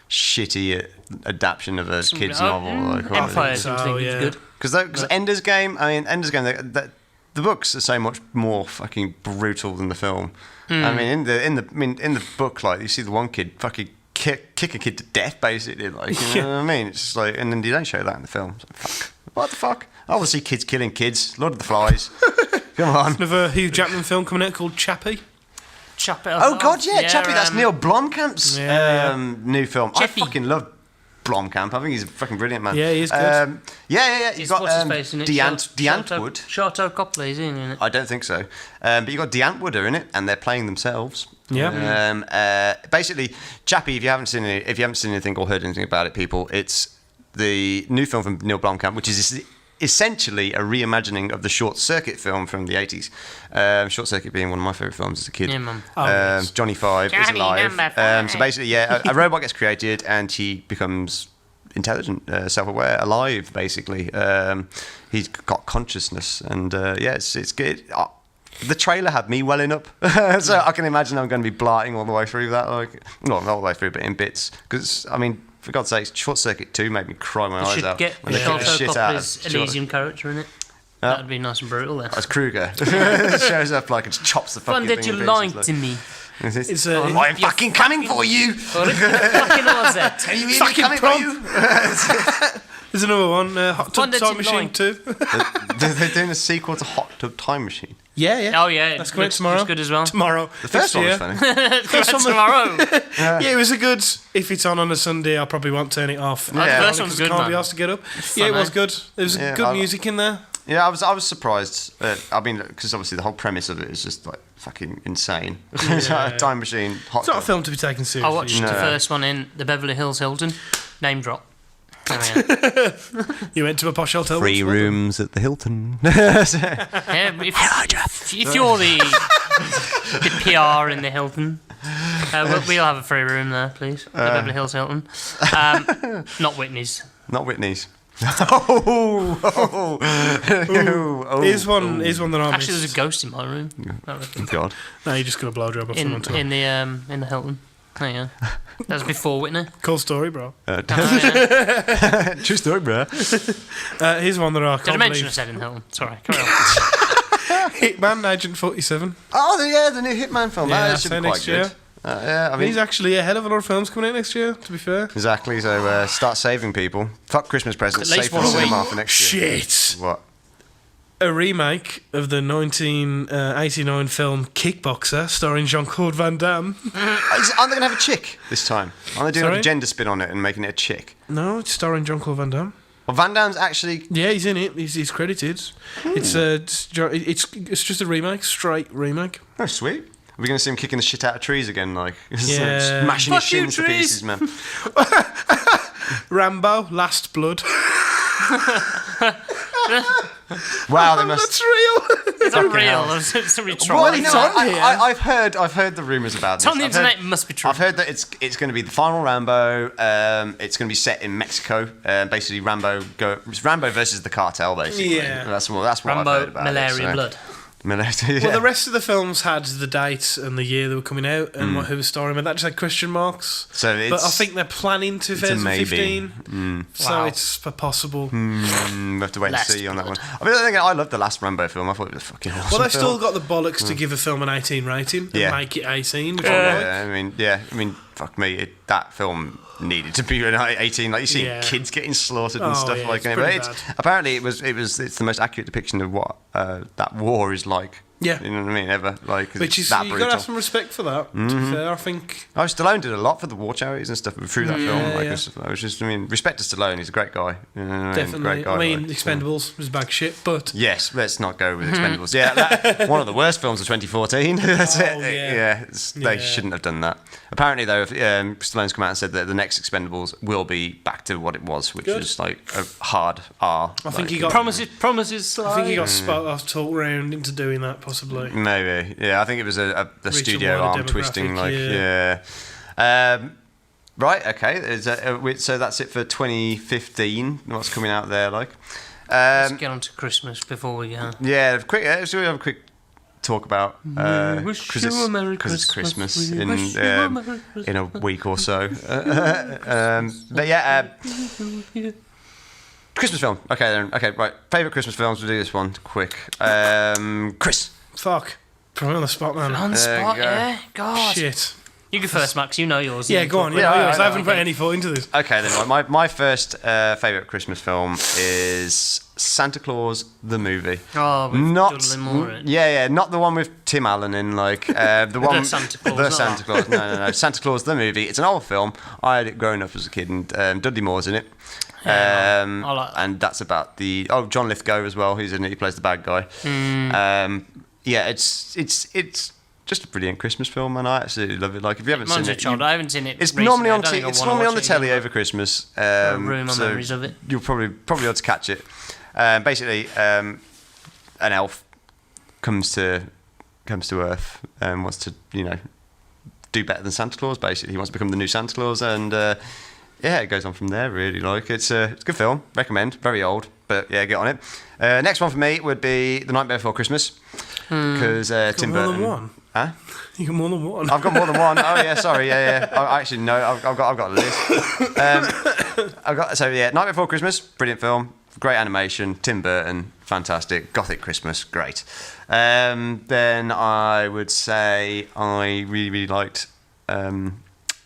shitty adaptation of a kids novel? Like, what Empire is it? seems to think yeah. it's good. Because Ender's Game, the books are so much more fucking brutal than the film. I mean, in the book, like you see the one kid fucking kick a kid to death, basically. Like, you know what I mean? It's just like, and then you don't show that in the film. It's like, fuck, what the fuck? I want to see kids killing kids. Lord of the Flies. Come on. Another Hugh Jackman film coming out called Chappie. Chop it Oh God, yeah, Chappie. That's Neil Blomkamp's Yeah. new film. Chappie. I fucking love Blomkamp. I think he's a fucking brilliant man. Yeah, he is good. Yeah. He's You've got what's his face in it? Deantwood. Sharto Copley, is he in it? I don't think so. But you got Deantwood in it, and they're playing themselves. Yeah. Basically, Chappie. If you haven't seen anything or heard anything about it, people, it's the new film from Neil Blomkamp, which is essentially a reimagining of the Short Circuit film from the 80s. Short Circuit being one of my favourite films as a kid. Yeah, Mum. yes. Johnny Five is Johnny alive. number 5. So basically, yeah, a robot gets created and he becomes intelligent, self-aware, alive, basically. He's got consciousness and, yeah, it's good. The trailer had me welling up, so I can imagine I'm going to be blarting all the way through that. Like, not all the way through, but in bits. Because, I mean, for God's sake, Short Circuit 2 made me cry my They eyes should out get when they kick the Sharto shit out of Copley's Elysium character in it. Yeah. That'd be nice and brutal then. As Kruger shows up like and just chops the fucking Fun that thing you in lied pieces, to me. It's I'm fucking coming for you. What fucking was that? Can you hear me Fucking coming for you? There's another one, Hot Fun Tub that Time you Machine lied. 2. They're doing a sequel to Hot Tub Time Machine. Yeah. Oh yeah, That's it coming looks, tomorrow. looks good as well. Tomorrow. The first one was year. funny. First one was- Tomorrow. Yeah, it was a good. If it's on a Sunday, I probably won't turn it off. Yeah. The first one's Because I good, can't man. be asked to get up. Yeah, it was eh? good. There was Yeah, good I- music in there. Yeah, I was surprised. I mean, because obviously the whole premise of it is just like fucking insane. It's like a time machine, hot It's not a tub. film to be taken I seriously. watched No. the first one in the Beverly Hills Hilton. Name drop. You went to a posh hotel. Free once, rooms at the Hilton. Yeah, if you're the PR in the Hilton, we'll have a free room there, please. The Beverly Hills Hilton. Not Whitney's. Not Whitney's. Oh, Here's one that I Actually, missed. there's a ghost in my room. I reckon. God. No, you just got a blowjob off someone too. In the Hilton. There you go. That was before Whitney. Cool story, bro. Yeah. True story, bro. Here's one that I Did I can't mention I believe. said in the Hilton? Sorry, carry on. Hitman Agent 47. Oh, the new Hitman film. Yeah, That should be so quite next good. year. Yeah, I mean, He's actually a hell of a lot of films coming out next year, to be fair. exactly. So start saving people. Fuck Christmas presents. At least Save for the one a week. cinema for next year. Shit! What? A remake of the 1989 film Kickboxer, starring Jean-Claude Van Damme. Aren't they going to have a chick this time? Aren't they doing like Sorry? a gender spin on it and making it a chick? No, it's starring Jean-Claude Van Damme. Well, Van Damme's actually... Yeah, he's in it. He's credited. It's just a remake, straight remake. Oh, sweet. Are we going to see him kicking the shit out of trees again? Like, Yeah. smashing his Fuck you, shins to trees. pieces, man. Rambo, Last Blood. Wow, they must... That's real. It's not Fucking hell. real. Somebody Well, trolling. it's no, on here. I've heard the rumours about It's this. on the I've heard- internet. It must be true. I've heard that it's going to be the final Rambo. It's going to be set in Mexico. Basically, it's Rambo versus the cartel. Basically, Yeah. that's what I've Rambo, heard about malaria, it, so. blood. Malaria. Well, Yeah. the rest of the films had the dates and the year they were coming out and who was starring, but that just had question marks. So But it's. I think they're planning it's a maybe. 2015, so Wow. it's possible. We have to wait and Last see on that one. I mean, I loved the last Rambo film. I thought it was fucking awesome. Well, they've film. still got the bollocks to give a film an 18 rating and Yeah. make it 18, which I like. Yeah, I mean, fuck me, that film needed to be an 18. Like you see Yeah. kids getting slaughtered Oh, and stuff yeah, like it's that. pretty But bad. apparently it's the most accurate depiction of what that war is like. Yeah. You know what I mean? Ever like 'cause Which it's is, that you've got brutal. to have some respect for that, to be fair, I think. Oh, Stallone did a lot for the war charities and stuff through that film. Like, yeah. I was just, I mean, respect to Stallone. He's a great guy. You know what I mean? Definitely. Great guy. I mean, like, Expendables was bag shit, but Yes, let's not go with Expendables. Yeah, one of the worst films of 2014. That's it. Oh, yeah. Yeah, they Yeah. shouldn't have done that. Apparently, though, Stallone's come out and said that the next Expendables will be back to what it was, which Good. is like a hard R. I think he got Promises. I think he got talked round into doing that, possibly. Maybe, yeah. I think it was the Reach a studio wider arm twisting, demographic, like, yeah. yeah. Right, okay. So that's it for 2015. What's coming out there, like? Let's get on to Christmas before we go. Yeah, quick. So we have a quick talk about wish because you a Merry it's Christmas. Christmas We in wish you a Merry in a week or so. But yeah, Christmas film. Okay, then. Okay, right. Favorite Christmas films. We'll do this one quick. Chris. Fuck. Put me on the spot, man. On the There you spot, go. yeah. God. Shit. You go first, Max. You know yours. Yeah, go on. Yeah, Yeah, I I haven't know. put any thought into this. Okay, then. Right, my first favorite Christmas film is Santa Claus the movie. Oh, we've Not done more it. yeah, not the one with Tim Allen in, like the one Santa Claus, the not Santa Claus. No, Santa Claus the movie. It's an old film. I had it growing up as a kid, and Dudley Moore's in it. Yeah, I like that. And that's about John Lithgow as well. He's in it. He plays the bad guy. Yeah, it's just a brilliant Christmas film, and I absolutely love it. Like, if you haven't Mine's seen a it, child. I haven't seen it. it's recently. normally I on don't think I it's wanna normally on the watch it telly again. over Christmas. ruin my so memories of it. You'll probably ought to catch it. Basically, an elf comes to Earth and wants to do better than Santa Claus. Basically, he wants to become the new Santa Claus, and yeah, it goes on from there. Really, like it's a good film. Recommend. Very old, but yeah, get on it. Next one for me would be The Nightmare Before Christmas, because Tim more Burton. than one. Huh? You got more than one. I've got more than one. Oh yeah, sorry. Yeah. I actually no. I've got a list. Nightmare Before Christmas, brilliant film, great animation. Tim Burton, fantastic. Gothic Christmas, great. Then I would say I really liked. I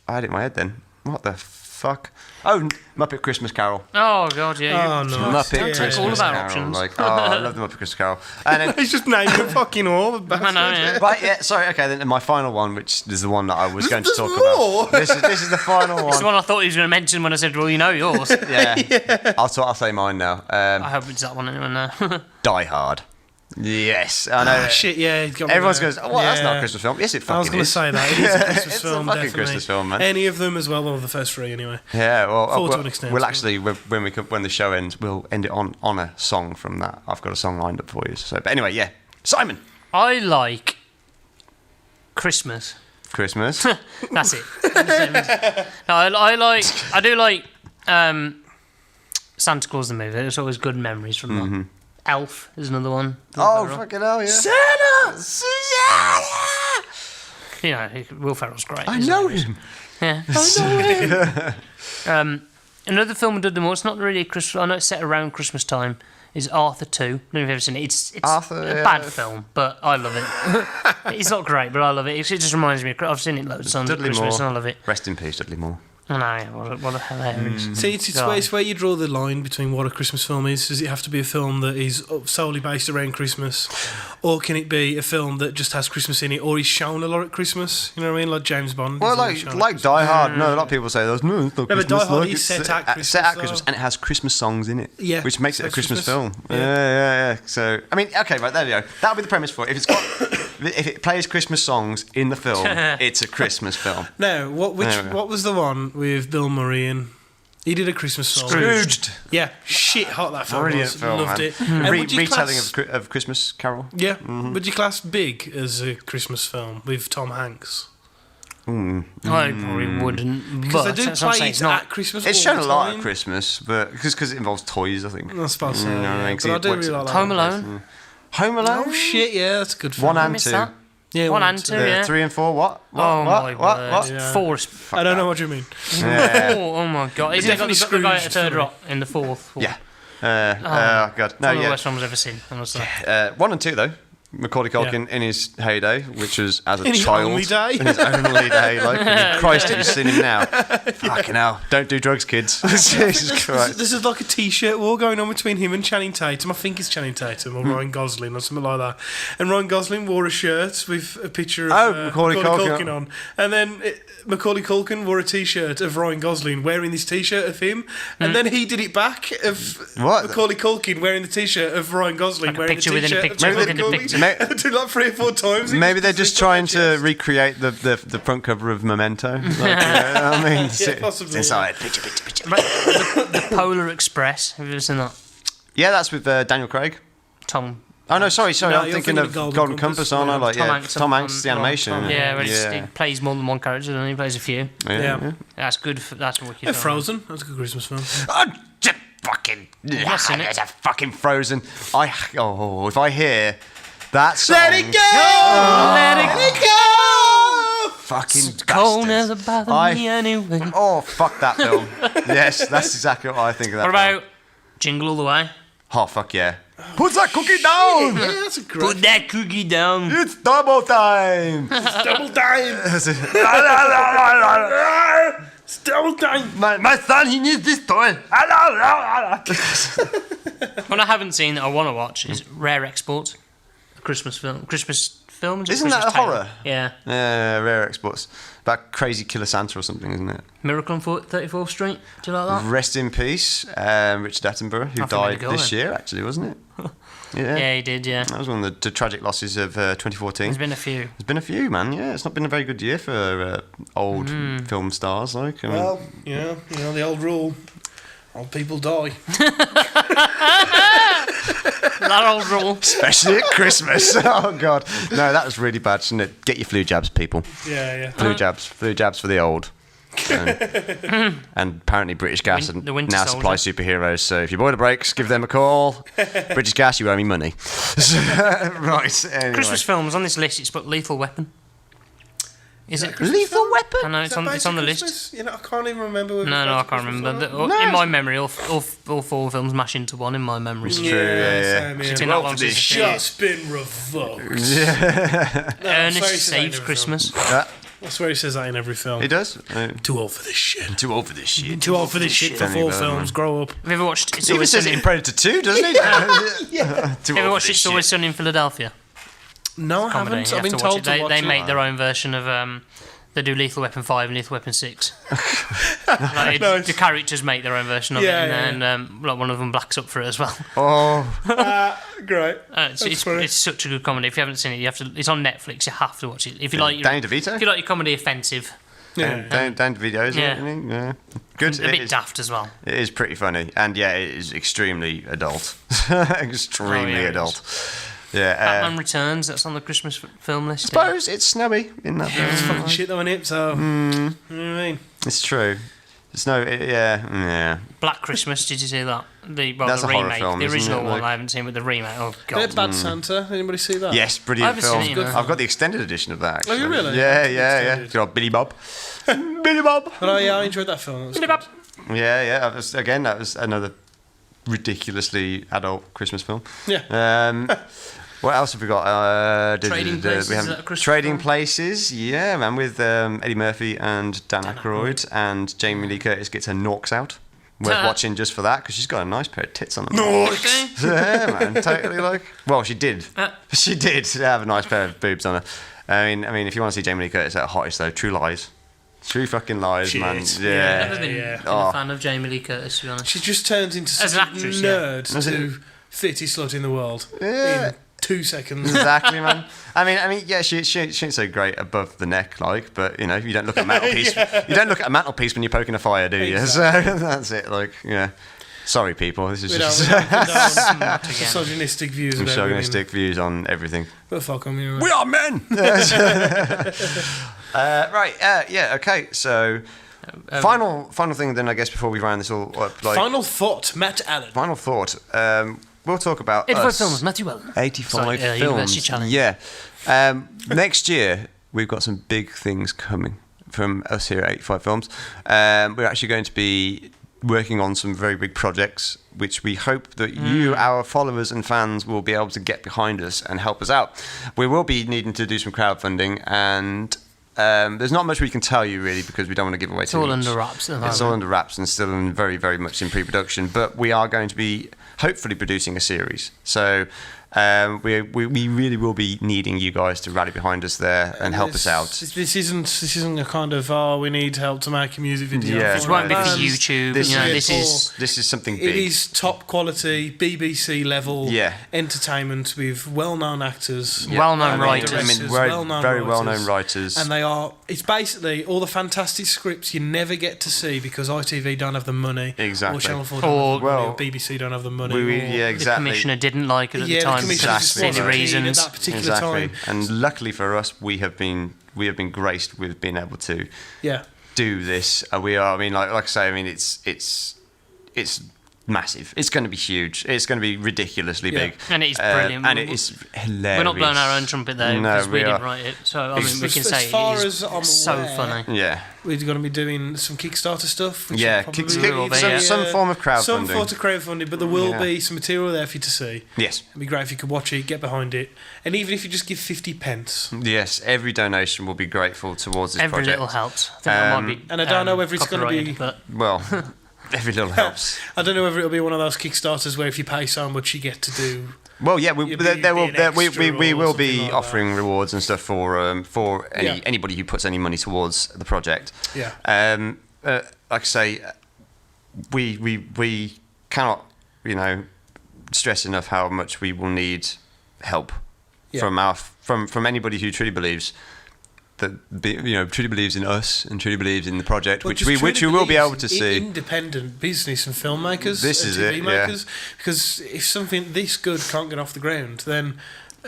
had it in my head then. What the fuck? Oh, Muppet Christmas Carol. Oh god, yeah. Oh, no. Muppet don't take Christmas all of our Carol. options. Like, I love the Muppet Christmas Carol. And then, He's just naming fucking all the I know, yeah. right, yeah, sorry, okay, then my final one, which is the one that I was going to There's talk more? about. This is the final It's the one. one I thought he was going to mention when I said, well, you know yours. Yeah. I'll say mine now. I hope it's that one anyway now. Die Hard. Yes, I know. Shit, yeah. Got me Everyone there. goes, "Oh, well, that's not a Christmas film." Yes, it fucking is. I was going to say that. It is a Christmas It's film, a fucking definitely. Christmas film, man. Any of them as well, or the first three anyway. Yeah, well, To an extent. we'll actually when the show ends, we'll end it on a song from that. I've got a song lined up for you. So, but anyway, yeah, Simon. I like Christmas. Christmas. That's it. No, I do like Santa Claus the movie. There's always good memories from that. Elf is another one. Oh, fucking hell, yeah. Santa! You know, Will Ferrell's great. I He's know hilarious. him. Yeah. Another film we did the more. It's not really a Christmas. I know it's set around Christmas time. Is Arthur 2. I don't know if you've ever seen it. It's Arthur, a yeah. bad film, but I love it. It's not great, but I love it. It just reminds me of I've seen it loads of times at Dudley Christmas Moore. and I love it. Rest in peace, Dudley Moore. I know, what a hilarious. See, it's God. where you draw the line between what a Christmas film is. Does it have to be a film that is solely based around Christmas? Or can it be a film that just has Christmas in it, or is shown a lot at Christmas? You know what I mean? Like James Bond. Well, is always shown at like Christmas. Die Hard. No, a lot of people say those. No, it's not but Christmas. Die Hard like, is it's set at Christmas, set at though. Christmas, and it has Christmas songs in it. Yeah, which makes so it a it's Christmas Christmas. film. Yeah. So, I mean, okay, right there we go. That'll be the premise for it. If it plays Christmas songs in the film, it's a Christmas film. No, There we go. what was the one with Bill Murray in? He did a Christmas song. Scrooged. Yeah, shit hot that film Brilliant was. film, Loved man. it. And would you Retelling class- of Christmas Carol. Yeah, would you class Big as a Christmas film with Tom Hanks? I probably wouldn't. Because But they do that's what I'm play saying, it it's not. at Christmas. It's all shown the a lot time. at Christmas, but because it involves toys, I think. I suppose so. You know what I Yeah. mean? But I do really like that. Home one. Alone. Home Alone. Oh shit! Yeah, that's a good film. One and Missed two. that. Yeah, One and two. Yeah. 3 and 4. What? Oh my What? word. Yeah. Four. I don't know what you mean. Yeah. Oh my god! Isn't it got definitely the guy at Scrooged third for me. rock in the fourth? Yeah. Oh God. No. One of the Yeah. worst films I've ever seen. Honestly. 1 and 2 though. Macaulay Culkin in his heyday, which was as a In his child. only day. In his only day. Like, Christ, have you seen him now? Fucking hell. Don't do drugs, kids. Jesus Christ. This is like a t-shirt war going on between him and Channing Tatum. I think it's Channing Tatum or Ryan Gosling or something like that. And Ryan Gosling wore a shirt with a picture of Macaulay Culkin. on. And then Macaulay Culkin wore a t-shirt of Ryan Gosling wearing this t-shirt of him. And then he did it back of What? Macaulay Culkin wearing the t-shirt of Ryan Gosling Like a wearing picture the within a t-shirt picture of within Macaulay a Culkin. picture. I do like 3 or 4 times. Maybe they're just trying to recreate the front cover of Memento. Like, I mean, possibly, it's yeah. like, picture. Right, the Polar Express. Have you ever seen that? Yeah, that's with Daniel Craig. Tom. Oh no, sorry. No, I'm you're thinking of Golden Compass, aren't I? Like, Tom yeah, Hanks Tom on- Hanks, the on- animation. on- Yeah, where yeah. he plays more than one character, and he plays a few. Yeah. That's good. That's wicked. Yeah, Frozen. That's a good Christmas film. Oh, j- fucking. not seen it. It's a fucking Frozen. If I hear that song. Let it go! Let it go! Fucking Cold bastards. never bother I- me anyway. Oh, fuck that film. Yes, that's exactly what I think of that. What film. about Jingle All the Way? Oh, fuck yeah. Put that cookie down! Yeah, that's a great. Put that cookie down. It's double time! Double time! my, It's double time! my son, he needs this toy. One I haven't seen that I want to watch is Rare Exports. A Christmas film. Christmas film? Isn't that a horror? Yeah. Rare Exports. About Crazy Killer Santa or something, isn't it? Miracle on 34th Street. Do you like that? Rest in peace, Richard Attenborough, who I think died they'd go this then. year, actually, wasn't it? Yeah. Yeah, he did, yeah. That was one of the tragic losses of 2014. There's been a few. There's been a few, man. Yeah, it's not been a very good year for old film stars. Like, I mean, Well, you know the old rule. Old people die. That old rule. especially at Christmas. Oh God, no, that was really bad, shouldn't it? Get your flu jabs, people. Yeah. Flu jabs for the old. And apparently British Gas The now Winter supply Soldier. superheroes. So if your boiler breaks, give them a call. British Gas, you owe me money. Right. Anyway. Christmas films on this list, it's got Lethal Weapon. Is it? Lethal Weapon. I know, it's on the list. list. You know, I can't even remember. Whether No, I it's can't Christmas remember. or not. In my memory, all 4 films mash into one in my memory. True, yeah. same here. It's been that long since this I've seen it. Just been revoked. No, I swear he Ernest says that in Saves every Christmas. film. I swear he says that in every film. He does. Too old for this shit. Too old for this shit. Too old for this shit for Don't 4 even, films. man. Grow up. Have you ever watched It's He even Always says Sunny? it in Predator 2, doesn't he? Too Have you ever old watched for It's this Always shit. Sunny in Philadelphia? No, I Comedy. haven't. You I've have been to watch told it. to watch They it. make their own version of They do Lethal Weapon 5 and Lethal Weapon 6. The characters make their own version of it, and like one of them blacks up for it as well. Oh, great. It's such a good comedy. If you haven't seen it, you have to. It's on Netflix. You have to watch it. If you like, Danny DeVito. If you like your comedy offensive, Dan DeVito, isn't it? Yeah. Good. A bit daft as well. It is pretty funny, and it is extremely adult. Extremely adult. Yeah. Batman Returns. That's on the Christmas film list. Suppose it's snowy in that. It's fucking shit though, innit? So, you know what I mean? It's true. Yeah. Black Christmas. Did you see that? That's the a horror remake, film, the isn't original it? one. I haven't seen, but the remake. Oh god. Bad Santa. Anybody see that? Yes, brilliant I film. haven't seen it, no. I've got the extended edition of that. Actually. Oh, you really? Yeah. Extended. It's got Billy Bob. Billy Bob. But I enjoyed that film. It was Billy good. Bob. Yeah. That was another ridiculously adult Christmas film. Yeah. What else have we got? Trading Places, We is that a Christmas Trading film? Places, yeah, man, with Eddie Murphy and Dan Aykroyd, and Jamie Lee Curtis gets her Norks out. Worth watching just for that, because she's got a nice pair of tits on her. Okay. Yeah, man, totally like. Well, she did. She did have a nice pair of boobs on her. I mean, if you want to see Jamie Lee Curtis at her hottest, though, True Lies. True fucking Lies, She man. is. Yeah. I've never been a fan of Jamie Lee Curtis, to be honest. She just turns into As such an a actress, nerd to fittest slut in the world in 2 seconds. Exactly, man. I mean, yeah, she ain't so great above the neck, like, but you know, you don't look at a mantelpiece. You don't look at a mantelpiece when you're poking a fire, do you? Exactly. So that's it. Like, yeah. Sorry, people. This is We just don't condone Again. misogynistic views about misogynistic women. views on everything. But fuck them, you know. We are men. Right. Yeah. Okay. So, final thing then, I guess, before we round this all up. Like, Final thought, Matt Allen. final thought. We'll talk about 85 us. films, Matthew Wellen. 85 Sorry, films. University Challenge. Yeah. Next year, we've got some big things coming from us here at 85 Films. We're actually going to be working on some very big projects, which we hope that you, our followers and fans, will be able to get behind us and help us out. We will be needing to do some crowdfunding, and there's not much we can tell you, really, because we don't want to give away It's too all much. under wraps at the It's all moment. under wraps and still very, very much in pre-production. But we are going to be hopefully producing a series. So we really will be needing you guys to rally behind us there and help us out. This isn't a kind of we need help to make a music video. Yeah. This won't be for Fans. YouTube. This This This is something It big. is top quality BBC level Yeah. entertainment with well-known actors, well-known and writers. I mean, directors, very well-known writers. and they are. It's basically all the fantastic scripts you never get to see because ITV don't have the money, Exactly. or Channel 4 don't Or- have the money, well, or BBC don't have the money. yeah, or, exactly. The commissioner didn't like it at yeah, the time. the commissioner for just Exactly. wasn't silly keen at reasons. that particular Exactly. time. And luckily for us, we have been graced with being able to Yeah. do this. We are. I mean, like I say, I mean, it's massive. It's going to be huge. It's going to be ridiculously Yeah. big. And it is brilliant. And it is hilarious. We're not blowing our own trumpet though, No, because we we didn't are. write it. So I mean, we As- can as say far it as is I'm so aware, funny. Yeah. We're going to be doing some Kickstarter stuff. Which Yeah, will probably will be, some, yeah. some form of crowdfunding. Some sort of crowdfunding, but there will Yeah. be some material there for you to see. Yes. It'd be great if you could watch it, get behind it, and even if you just give 50 pence. Yes, every donation will be grateful towards this Every project. little helps. I think that might be. And I don't know whether it's gonna be- copyrighted, but Well, every little helps. I don't know whether it'll be one of those Kickstarters where if you pay so much, you get to do. Well, yeah, You'd there be will, an there, we extra will or be something like offering rewards and stuff for Yeah. anybody who puts any money towards the project. Yeah. Like I say, we cannot, stress enough how much we will need help Yeah. from anybody who truly believes that truly believes in us and truly believes in the project, Well, which just we truly will be believes able to in see. independent business and filmmakers. This and is TV it, yeah. makers, because if something this good can't get off the ground, then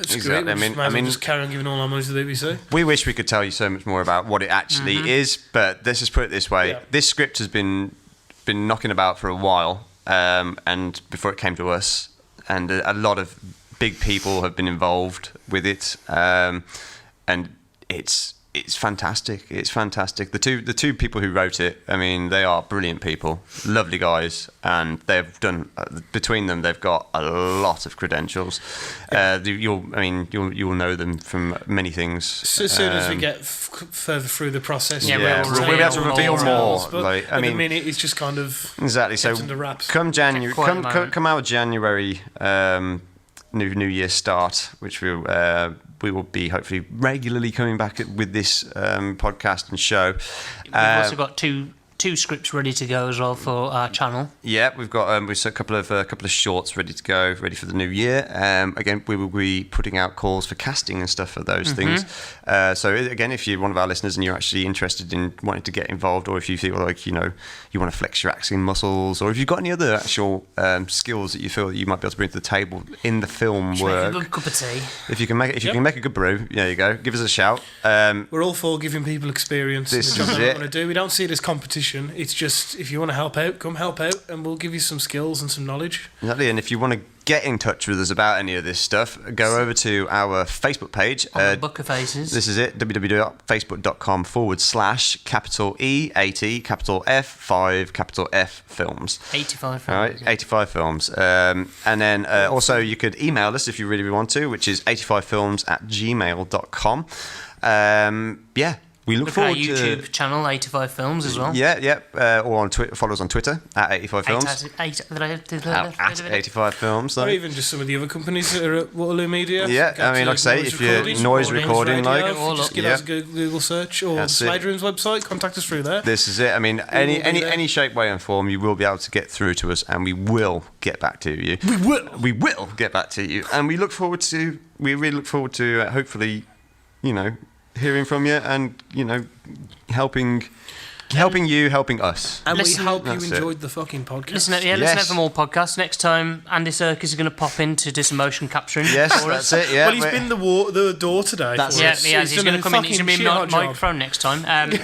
screw Exactly. it. We I mean- just might as I well mean- just carry on giving all our money to the BBC. We wish we could tell you so much more about what it actually is, but let's just put it this way: Yeah. this script has been knocking about for a while, and before it came to us, and a lot of big people have been involved with it, and it's fantastic. It's fantastic. The two people who wrote it, I mean, they are brilliant people, lovely guys, and they've done between them. They've got a lot of credentials. You'll know them from many things. So as soon as we get further through the process, Yeah, we'll be able to reveal more. But Like, I at the mean, minute, it's just kind of exactly. So kept under wraps. come January, Quite a moment. come out January, New Year start, which we'll we will be hopefully regularly coming back with this podcast and show. We've also got two scripts ready to go as well for our channel. Yeah, we've got a couple of shorts ready to go, ready for the new year. Again, we will be putting out calls for casting and stuff for those things. So again, if you're one of our listeners and you're actually interested in wanting to get involved, or if you feel like you want to flex your acting muscles, or if you've got any other actual skills that you feel that you might be able to bring to the table in the film work, make a good cup of tea. if you can make a good brew, there you go. Give us a shout. We're all for giving people experience. This in the job is they it. want to do. We don't see it as competition. It's just if you want to help out, come help out, and we'll give you some skills and some knowledge. Exactly, and if you want to get in touch with us about any of this stuff, go over to our Facebook page. On the Book of Faces. This is it, www.facebook.com/E80F5F films. 85 films. All right, 85 films. And then also you could email us if you really want to, which is 85films@gmail.com. Yeah. We look Look at forward our YouTube channel, 85 Films, as well. Yeah. Or on Twitter, follow us on Twitter at 85 Films. At 85 Films. Or even just some of the other companies that are at Waterloo Media. Yeah, I mean, like I say, if you're noise recording, just give us a Google search or Slide Room's website, contact us through there. This is it. I mean, any shape, way, and form, you will be able to get through to us, and we will get back to you. We will get back to you, and we really look forward to hopefully, hearing from you and helping you, helping us. And we Listen- hope you That's enjoyed the fucking podcast. Listen out for more podcasts. Next time, Andy Serkis is going to pop in to do some motion capturing. Yes, for us. that's it. Yeah, Well, he's been the door today. That's for it. us. He's going to come in. He's going to be fucking microphone next time.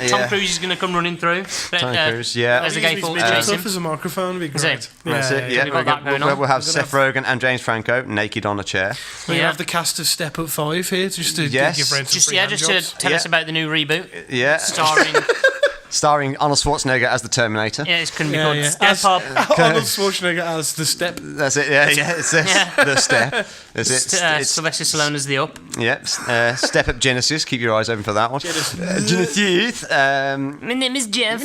Tom Cruise is going to come running through. Tom Cruise, yeah. As a He's gay been fault tough chasing. as a microphone. Would be Is great. it? That's it. Yeah, we've got that going on. we'll have Seth Rogen and James Franco naked on a chair. We Yeah. have the cast of Step Up 5 here just to Yes. give Brent some Just free hand to jobs. tell us about the new reboot, Yeah, starring. Arnold Schwarzenegger as the Terminator. Yeah, it's going to be Yeah, called yeah. Step Up. Arnold Schwarzenegger as the Step. That's it. Yeah. It's the step. That's it. It's Sylvester Stallone as the Up. yeah. Step Up Genesis. Keep your eyes open for that one. Genesis. My name is Jeff.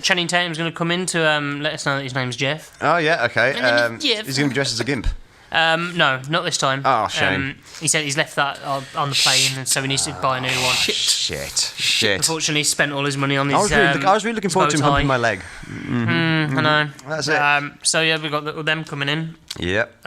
Channing Tatum's going to come in to let us know that his name's Jeff. Oh yeah. Okay. My name is Jeff. He's going to be dressed as a gimp. No, not this time. Oh, shame. He said he's left that on the plane, and so he needs to buy a new one. Shit. Unfortunately, he spent all his money on his. I was really looking forward to him bow tie. humping my leg. I know. That's it. So yeah, we've got them coming in. Yep.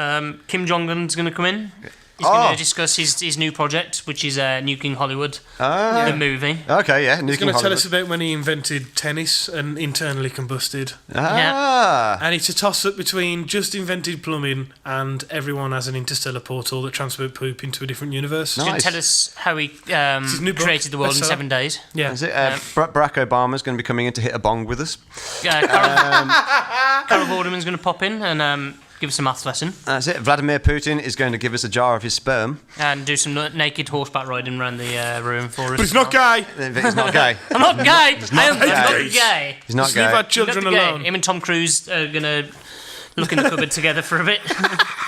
Kim Jong-un's going to come in. He's going to discuss his new project, which is Nuking Hollywood, the movie. Okay. Yeah. He's going to tell us about when he invented tennis and internally combusted. And it's a toss-up between just invented plumbing and everyone has an interstellar portal that transferred poop into a different universe. He's going to tell us how he his new book, created the world in bestseller. 7 days. Yeah. Is it? Barack Obama's going to be coming in to hit a bong with us. Carol Vorderman's going to pop in and give us a maths lesson. That's it. Vladimir Putin is going to give us a jar of his sperm. And do some naked horseback riding around the room for us. But he's not gay. He's not gay. I'm not gay. I am not gay. gay. He's not Just leave our gay. children Not gay. alone. Him and Tom Cruise are going to look in the cupboard together for a bit.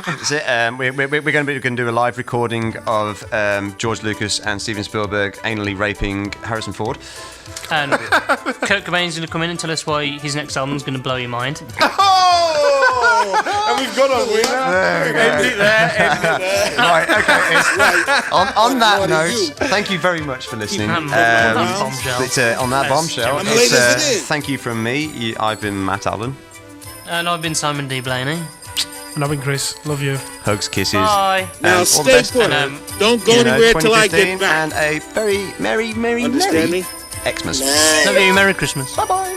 That's it. We're going to do a live recording of George Lucas and Steven Spielberg anally raping Harrison Ford. And Kurt Cobain's going to come in and tell us why his next album's going to blow your mind. Oh! And we've got a winner. End it there. Right, okay. On that note, thank you very much for listening. On that bombshell. It's, on that bombshell, I'm late as it is. thank you from me. I've been Matt Allen. And I've been Simon D. Blaney. And I've been Chris. Love you. Hugs, kisses. Bye. Now all the stay best. put. And, Don't go anywhere till I 2015, get back. and a very merry Understand me? Xmas. Love you. Merry Christmas. Bye bye.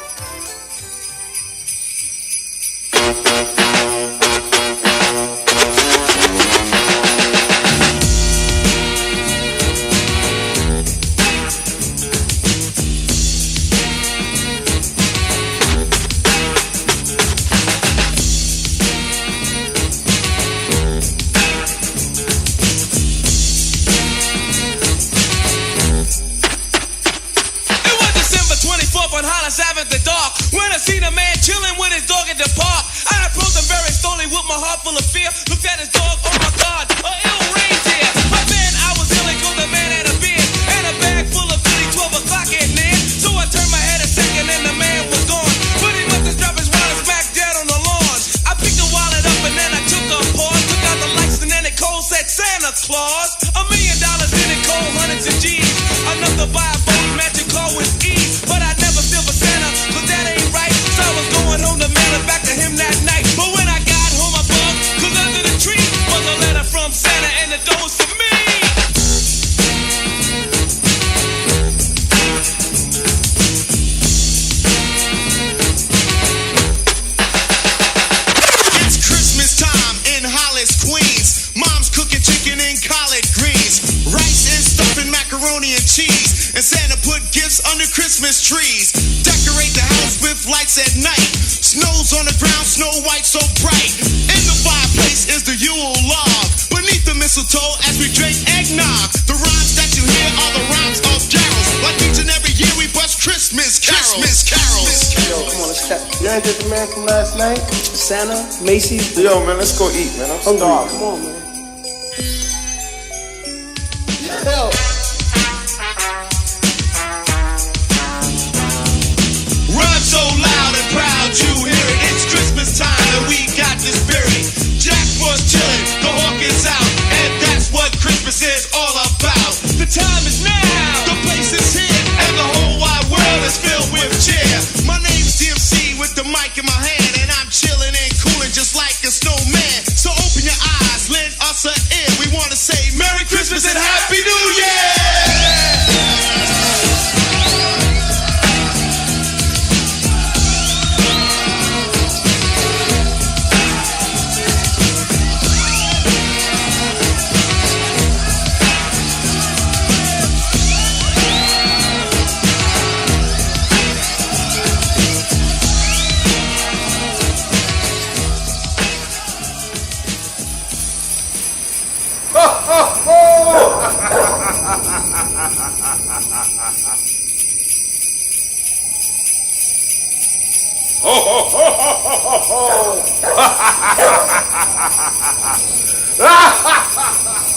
It was December 24th on Hollis Avenue, the dark, when I seen a man chilling with his dog at the park. I approached him very slowly with my heart full of fear. Looked at his dog, oh my God, a ill reindeer. But then I was ill cause the man had a beard and a bag full of goodies, 12 o'clock at night. So I turned my head a second and the man was gone. But he must have dropped his wallet back dead on the lawn. I picked the wallet up and then I took a pause, took out the lights and then it cold said Santa Claus. $1 million in that goes for me. It's Christmas time in Hollis, Queens. Mom's cooking chicken and collard greens, rice and stuffing, macaroni and cheese, and Santa put gifts under Christmas trees. Decorate the house with lights at night. Snow's on the ground, Snow White so bright. In the fireplace is the Yule log. Beneath the mistletoe as we drink eggnog. The rhymes that you hear are the rhymes of carols. Like each and every year we bust Christmas carols. Yo, come on, let's check. You ain't just the man from last night? Santa, Macy's. Yo, man, let's go eat, man. I'm starving. Come on, man. Yo. Run so loud and proud you hear it. It's Christmas time and we got the spirit. Jack was chilling, the hawk is out, and that's what Christmas is all about. The time is now, the place is here, and the whole wide world is filled with cheer. My name's DMC with the mic in my hand, and I'm chilling and cooling just like a snowman. So open your eyes, lend us an ear. We wanna say Merry Christmas and Happy New Year! Ha ha ha ha!